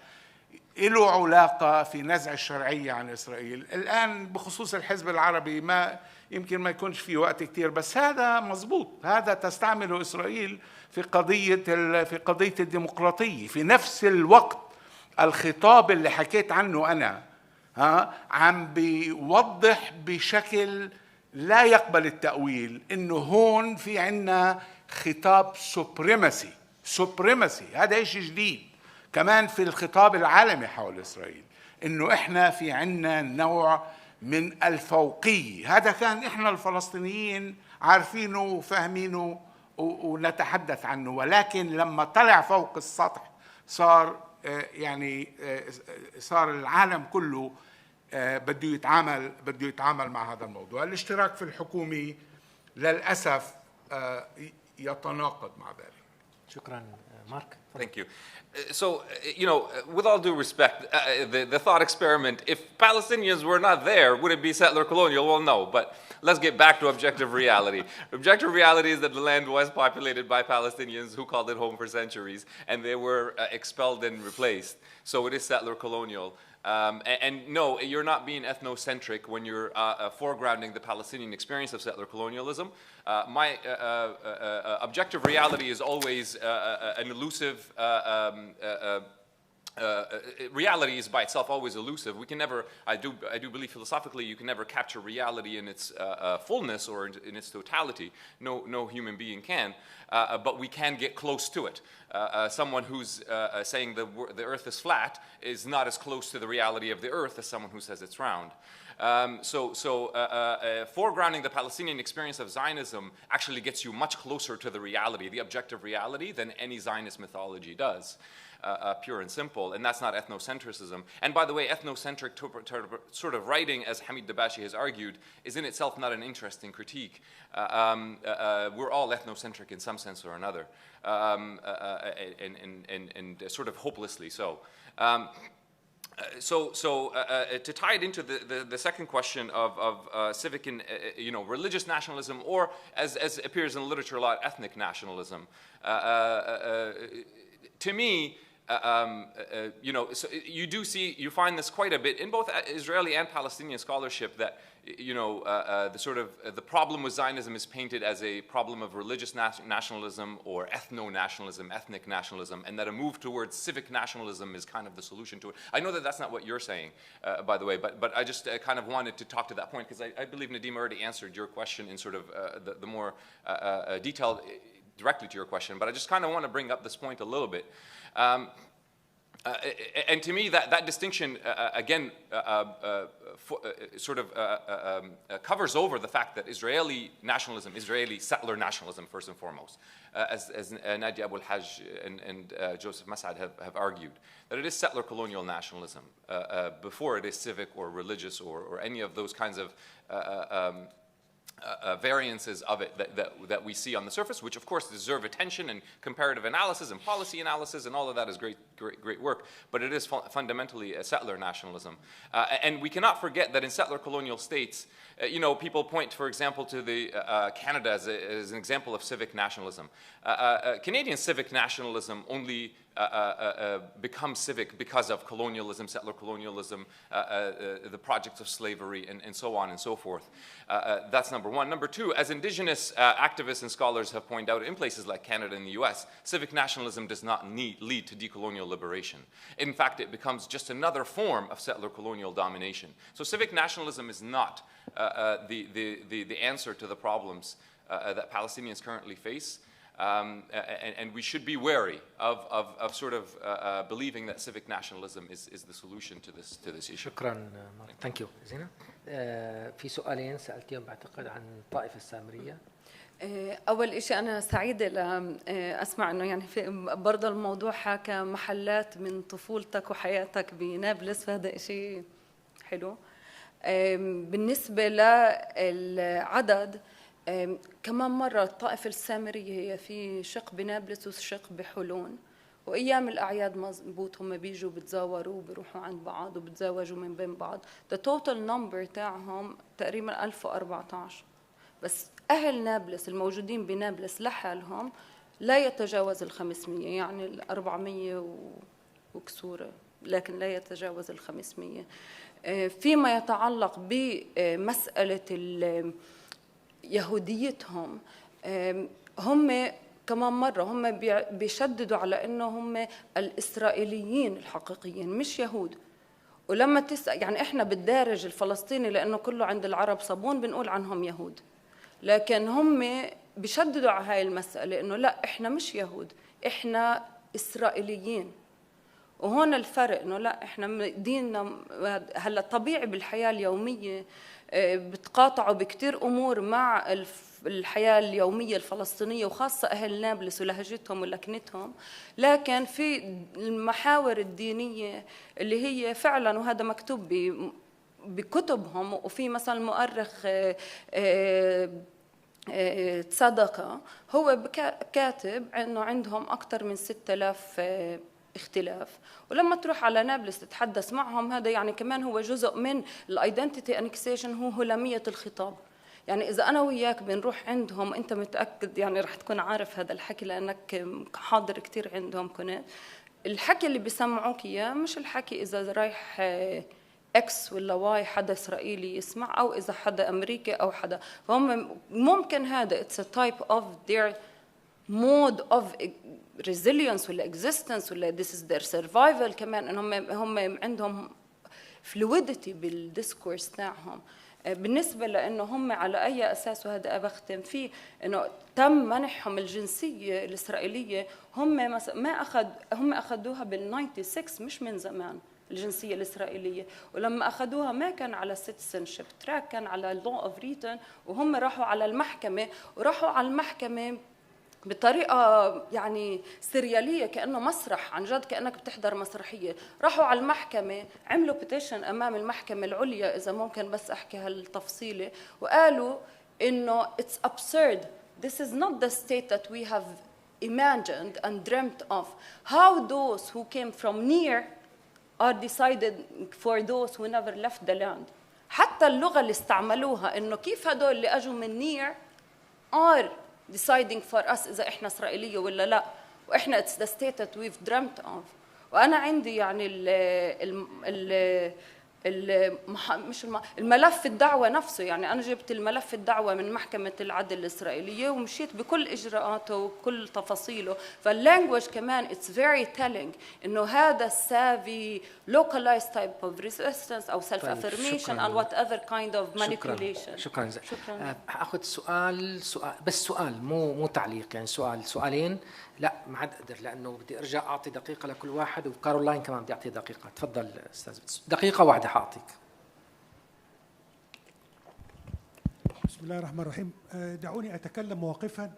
له علاقة في نزع الشرعية عن إسرائيل. الآن بخصوص الحزب العربي يمكن ما يكونش في وقت كتير، بس هذا مزبوط، هذا تستعمله إسرائيل في قضية الديمقراطية. في نفس الوقت الخطاب اللي حكيت عنه أنا عم بيوضح بشكل لا يقبل التأويل إنه هون في عنا خطاب سوبريماسي. هذا إشي جديد. كمان في الخطاب العالمي حول إسرائيل، إنه إحنا في عنا نوع من الفوقية. هذا كان إحنا الفلسطينيين عارفينه وفاهمينه ونتحدث عنه، ولكن لما طلع فوق السطح صار صار العالم كله بده يتعامل مع هذا الموضوع. الاشتراك في الحكومة للأسف يتناقض مع ذلك. شكرا مارك. Thank you. So, with all due respect, the thought experiment, if Palestinians were not there, would it be settler colonial? Well, no, but let's get back to objective reality. Objective reality is that the land was populated by Palestinians who called it home for centuries, and they were expelled and replaced. So it is settler colonial. And no, you're not being ethnocentric when you're foregrounding the Palestinian experience of settler colonialism. My objective reality is always an elusive. Reality is by itself always elusive. We can never, I do believe philosophically, you can never capture reality in its fullness or in its totality. No human being can, but we can get close to it. Someone who's saying the earth is flat is not as close to the reality of the earth as someone who says it's round. Foregrounding the Palestinian experience of Zionism actually gets you much closer to the reality, the objective reality, than any Zionist mythology does. Pure and simple, and that's not ethnocentrism. And by the way, ethnocentric sort of writing, as Hamid Dabashi has argued, is in itself not an interesting critique. We're all ethnocentric in some sense or another, and sort of hopelessly so. To tie it into the second question of civic and religious nationalism, or as appears in the literature a lot, ethnic nationalism. To me, so you find this quite a bit in both Israeli and Palestinian scholarship, that the problem with Zionism is painted as a problem of religious nationalism or ethno-nationalism, ethnic nationalism, and that a move towards civic nationalism is kind of the solution to it. I know that that's not what you're saying, by the way, but I just kind of wanted to talk to that point, because I believe نديم already answered your question in sort of the more detailed, directly to your question, but I just kind of want to bring up this point a little bit. And to me, that distinction, again, covers over the fact that Israeli nationalism, Israeli settler nationalism, first and foremost, as Nadia Abu al-Hajj and Joseph Mas'ad have argued, that it is settler colonial nationalism before it is civic or religious or any of those kinds of variances of it that we see on the surface, which of course deserve attention and comparative analysis and policy analysis, and all of that is great work, but it is fundamentally a settler nationalism. And we cannot forget that in settler colonial states, people point, for example, to Canada as an example of civic nationalism. Canadian civic nationalism only become civic because of colonialism, settler colonialism, the projects of slavery, and so on and so forth. That's number one. Number two, as indigenous activists and scholars have pointed out in places like Canada and the US, civic nationalism does not lead to decolonial liberation. In fact, it becomes just another form of settler colonial domination. So civic nationalism is not the answer to the problems that Palestinians currently face. And we should be wary of sort of believing that civic nationalism is the solution to this issue. شكرا مارك. Thank you. زينة. في سؤالين سألتيهم بعتقد عن الطائفة السامرية. أول إشي أنا سعيدة لأسمع إنه يعني في برضه الموضوع حكى محلات من طفولتك وحياتك بنابلس، فهذا إشي حلو. بالنسبة للعدد، كمان مرة الطائفة السامرية هي في شق بنابلس وشق بحلون، وأيام الأعياد مزبوط هم بيجوا بتزاوروا وبيروحوا عند بعض وبتزاوجوا من بين بعض. the total number تاعهم تقريبا 1014، بس أهل نابلس الموجودين بنابلس لحالهم لا يتجاوز 500، يعني 400 وكسورة، لكن لا يتجاوز 500. فيما يتعلق بمسألة يهوديتهم، هم كمان مرة هم بيشددوا على إنه هم الإسرائيليين الحقيقيين مش يهود. ولما تسأل يعني إحنا بالدارج الفلسطيني لأنه كله عند العرب صابون بنقول عنهم يهود، لكن هم بيشددوا على هاي المسألة إنه لا إحنا مش يهود، إحنا إسرائيليين. وهون الفرق إنه لا إحنا ديننا هلا طبيعي بالحياة اليومية بتقاطعوا بكتير أمور مع الحياة اليومية الفلسطينية وخاصة أهل نابلس ولهجتهم ولكنتهم، لكن في المحاور الدينية اللي هي فعلا، وهذا مكتوب بكتبهم، وفي مثلا المؤرخ صدقة هو كاتب انه عندهم اكثر من 6000 اختلاف، ولما تروح على نابلس تتحدث معهم هذا يعني كمان هو جزء من الايدنتيتي انكسيشن، هو هلامية الخطاب. يعني اذا انا وياك بنروح عندهم، انت متاكد يعني رح تكون عارف هذا الحكي لانك حاضر كثير عندهم، كنت الحكي اللي بيسمعوك اياه مش الحكي اذا رايح اكس ولا واي حدا اسرائيلي يسمع، او اذا حدا امريكي او حدا، فهم ممكن هذا it's a type of their mode of resilience ولا existence ولا this is their survival كمان، انهم هم عندهم fluidity بالديسكورس تاعهم. بالنسبه لانه هم على اي اساس، وهذا بختم فيه، انه تم منحهم الجنسيه الاسرائيليه، هم هم اخذوها بال96 مش من زمان الجنسية الإسرائيلية، ولما أخذوها ما كان على citizenship track، كان على law of written، وهم راحوا على المحكمة، وراحوا على المحكمة بطريقة يعني سريالية كأنه مسرح، عن جد كأنك بتحضر مسرحية. راحوا على المحكمة، عملوا بيتيشن أمام المحكمة العليا، إذا ممكن بس أحكي هالتفصيلة، وقالوا إنه it's absurd, this is not the state that we have imagined and dreamt of. How those who came from near are decided for those who never left the land. حتى اللغة اللي استعملوها إنه كيف هدول اللي أجوا من near are deciding for us إذا إحنا إسرائيلية ولا لا، وإحنا it's the state that we've dreamt of. وأنا عندي يعني الملف الدعوة نفسه، يعني أنا جبت الملف الدعوة من محكمة العدل الإسرائيلية ومشيت بكل إجراءاته وكل تفاصيله، فاللانجوج كمان it's very telling إنه هذا savvy localized type of resistance أو self affirmation and whatever kind of manipulation. شكرا. أخذ سؤال بس سؤال مو تعليق، يعني سؤالين، لا ما عاد أقدر لأنه بدي أرجع أعطي دقيقة لكل واحد، وكارولين كمان بدي أعطي دقيقة. تفضل أستاذ، دقيقة واحدة حاعطيك. بسم الله الرحمن الرحيم. دعوني أتكلم واقفا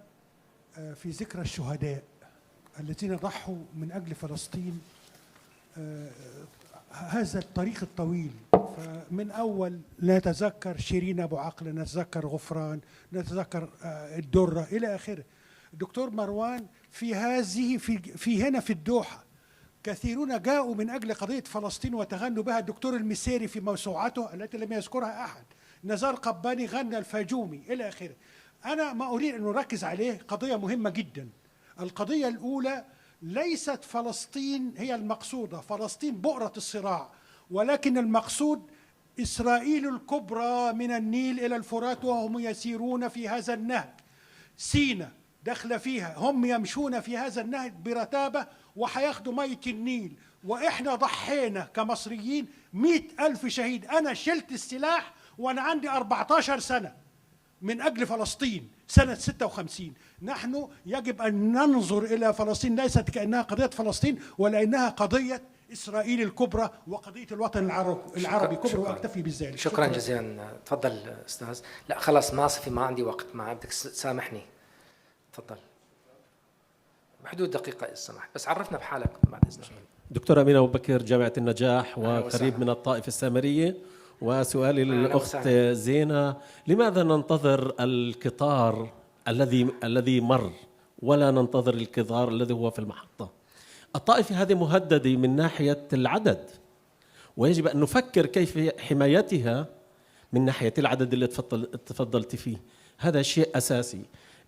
في ذكرى الشهداء الذين ضحوا من أجل فلسطين هذا الطريق الطويل. فمن أول نتذكر شيرين أبو عقل، نتذكر غفران، نتذكر الدرة إلى آخره. دكتور مروان، في هنا في الدوحة كثيرون جاءوا من أجل قضية فلسطين وتغنوا بها. الدكتور المسيري في موسوعته التي لم يذكرها أحد، نزار قباني غنى الفاجومي إلى آخره. أنا ما أريد أن نركز عليه، قضية مهمة جدا. القضية الأولى ليست فلسطين هي المقصودة، فلسطين بؤرة الصراع، ولكن المقصود إسرائيل الكبرى من النيل إلى الفرات وهم يسيرون في هذا النهج. سينا دخل فيها، هم يمشون في هذا النهج برتابة وحياخدوا مية النيل، وإحنا ضحينا كمصريين 100,000 شهيد. أنا شلت السلاح وأنا عندي 14 سنة من أجل فلسطين سنة 56. نحن يجب أن ننظر إلى فلسطين ليست كأنها قضية فلسطين، ولأنها قضية إسرائيل الكبرى وقضية الوطن العربي كبرى، وأكتفي بذلك. شكرا جزيلا. تفضل أستاذ. لا خلاص ناصفي، ما عندي وقت، ما بدك سامحني. تفضل بحدود دقيقة إذا سمحت، بس عرفنا بحالك بعد إذنك. دكتور أمين أبو بكر، جامعة النجاح وقريب من الطائف السامرية. وسؤالي للأخت زينة، لماذا ننتظر القطار الذي مر ولا ننتظر القطار الذي هو في المحطة؟ الطائف هذه مهددة من ناحية العدد، ويجب أن نفكر كيف حمايتها من ناحية العدد اللي تفضلت فيه. هذا شيء أساسي.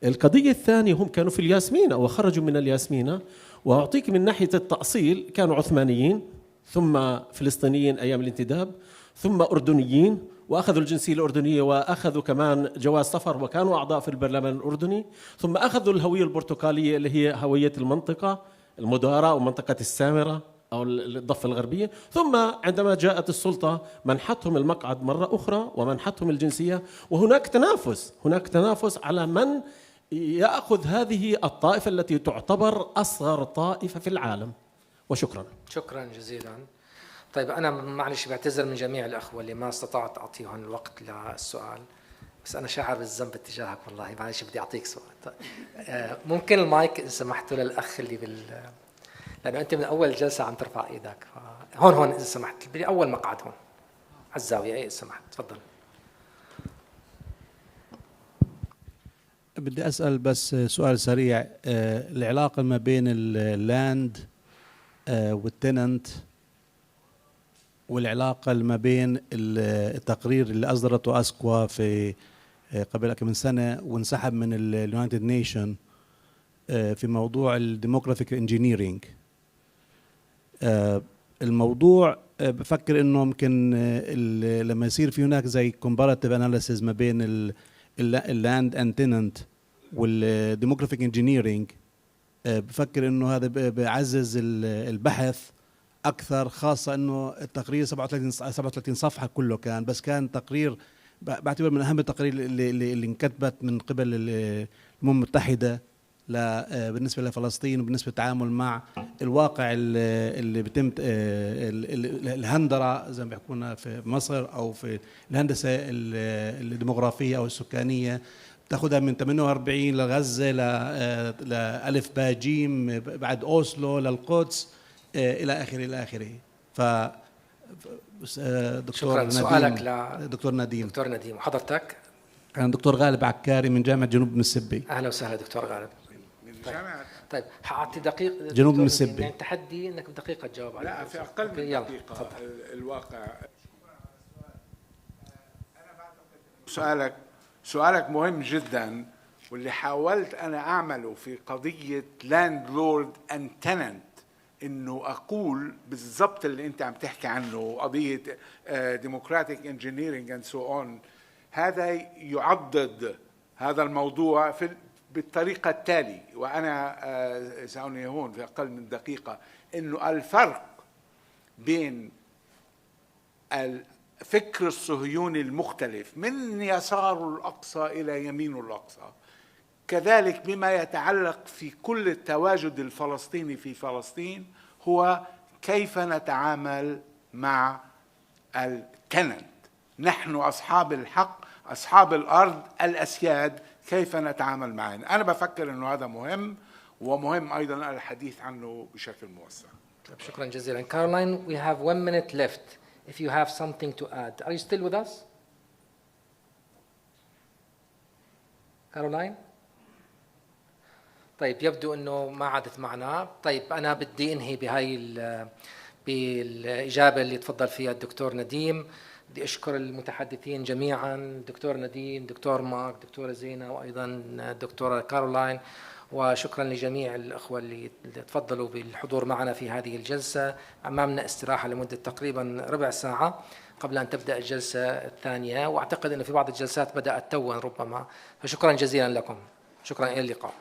القضية الثانية، هم كانوا في الياسمينة وخرجوا من الياسمينة، وأعطيك من ناحية التأصيل كانوا عثمانيين ثم فلسطينيين أيام الانتداب ثم أردنيين، وأخذوا الجنسية الأردنية وأخذوا كمان جواز سفر وكانوا أعضاء في البرلمان الأردني، ثم أخذوا الهوية البرتقالية اللي هي هوية المنطقة المدارة ومنطقة السامرة أو الضفة الغربية، ثم عندما جاءت السلطة منحتهم المقعد مرة أخرى ومنحتهم الجنسية. وهناك تنافس على من يأخذ هذه الطائفة التي تعتبر أصغر طائفة في العالم، وشكرا. شكرا جزيلا. طيب أنا معلش بعتذر من جميع الأخوة اللي ما استطعت أعطيهم الوقت للسؤال، بس أنا شاعر بالذنب اتجاهك والله، معلش بدي أعطيك سؤال. طيب ممكن المايك إن سمحتوا للأخ اللي لأنه أنت من أول جلسة عم ترفع إيدك، هون إذا سمحت بأول مقعد هون على الزاوية، إذا سمحت تفضل. بدي أسأل بس سؤال سريع، العلاقة ما بين اللاند والتننت والعلاقة ما بين التقرير اللي أصدرته أسكوا في قبل كم من سنة وانسحب من اليونايتد نيشن في موضوع الديموغرافيك انجينيرينج. الموضوع بفكر انه ممكن لما يصير في هناك زي كومباراتيف اناليسيز ما بين اللاند اند تننت والديموغرافيك انجينيرينج، بفكر انه هذا بيعزز البحث اكثر، خاصه انه التقرير 37 صفحه كله كان، بس كان تقرير بعتبر من اهم التقارير اللي انكتبت من قبل الامم المتحده بالنسبه لفلسطين وبالنسبه للتعامل مع الواقع اللي بيتم الهندره زي ما بيحكونا في مصر او في الهندسه الديموغرافيه او السكانيه، بتاخذها من 48 لغزه لألف باء جيم بعد اوسلو للقدس الى اخره الى اخره. دكتور نديم، سؤالك دكتور نديم. دكتور نديم، وحضرتك؟ أنا دكتور غالب عكاري من جامعة جنوب مسبي. أهلا وسهلا دكتور غالب. طيب حأعطي دقيقة جنوب مسبي. يعني تحدي إنك بدقيقة تجاوب عليه. لا في أقل من دقيقة. الواقع سؤالك مهم جدا، واللي حاولت أنا أعمله في قضية لاند لورد أند تننت إنه أقول بالضبط اللي أنت عم تحكي عنه، قضية democratic engineering and so on. هذا يعضد هذا الموضوع بالطريقة التالي، وأنا سأنهي هون في أقل من دقيقة، إنه الفرق بين الفكر الصهيوني المختلف من يسار الأقصى إلى يمين الأقصى، كذلك بما يتعلق في كل التواجد الفلسطيني في فلسطين، هو كيف نتعامل مع التننت. نحن أصحاب الحق، أصحاب الأرض، الأسياد، كيف نتعامل معهم. أنا بفكر أنه هذا مهم، ومهم أيضا الحديث عنه بشكل موسع. شكرا جزيلا. Caroline, we have 1 minute left. If you have something to add. Are you still with us? Caroline? طيب يبدو أنه ما عادت معنا. طيب أنا بدي أنهي بالإجابة اللي تفضل فيها الدكتور نديم. بدي أشكر المتحدثين جميعا، دكتور نديم، دكتور مارك، دكتورة زينة، وأيضا الدكتورة كارولاين، وشكرا لجميع الأخوة اللي تفضلوا بالحضور معنا في هذه الجلسة. أمامنا استراحة لمدة تقريبا ربع ساعة قبل أن تبدأ الجلسة الثانية، وأعتقد أن في بعض الجلسات بدأت توا ربما، فشكرا جزيلا لكم. شكرا، إلى اللقاء.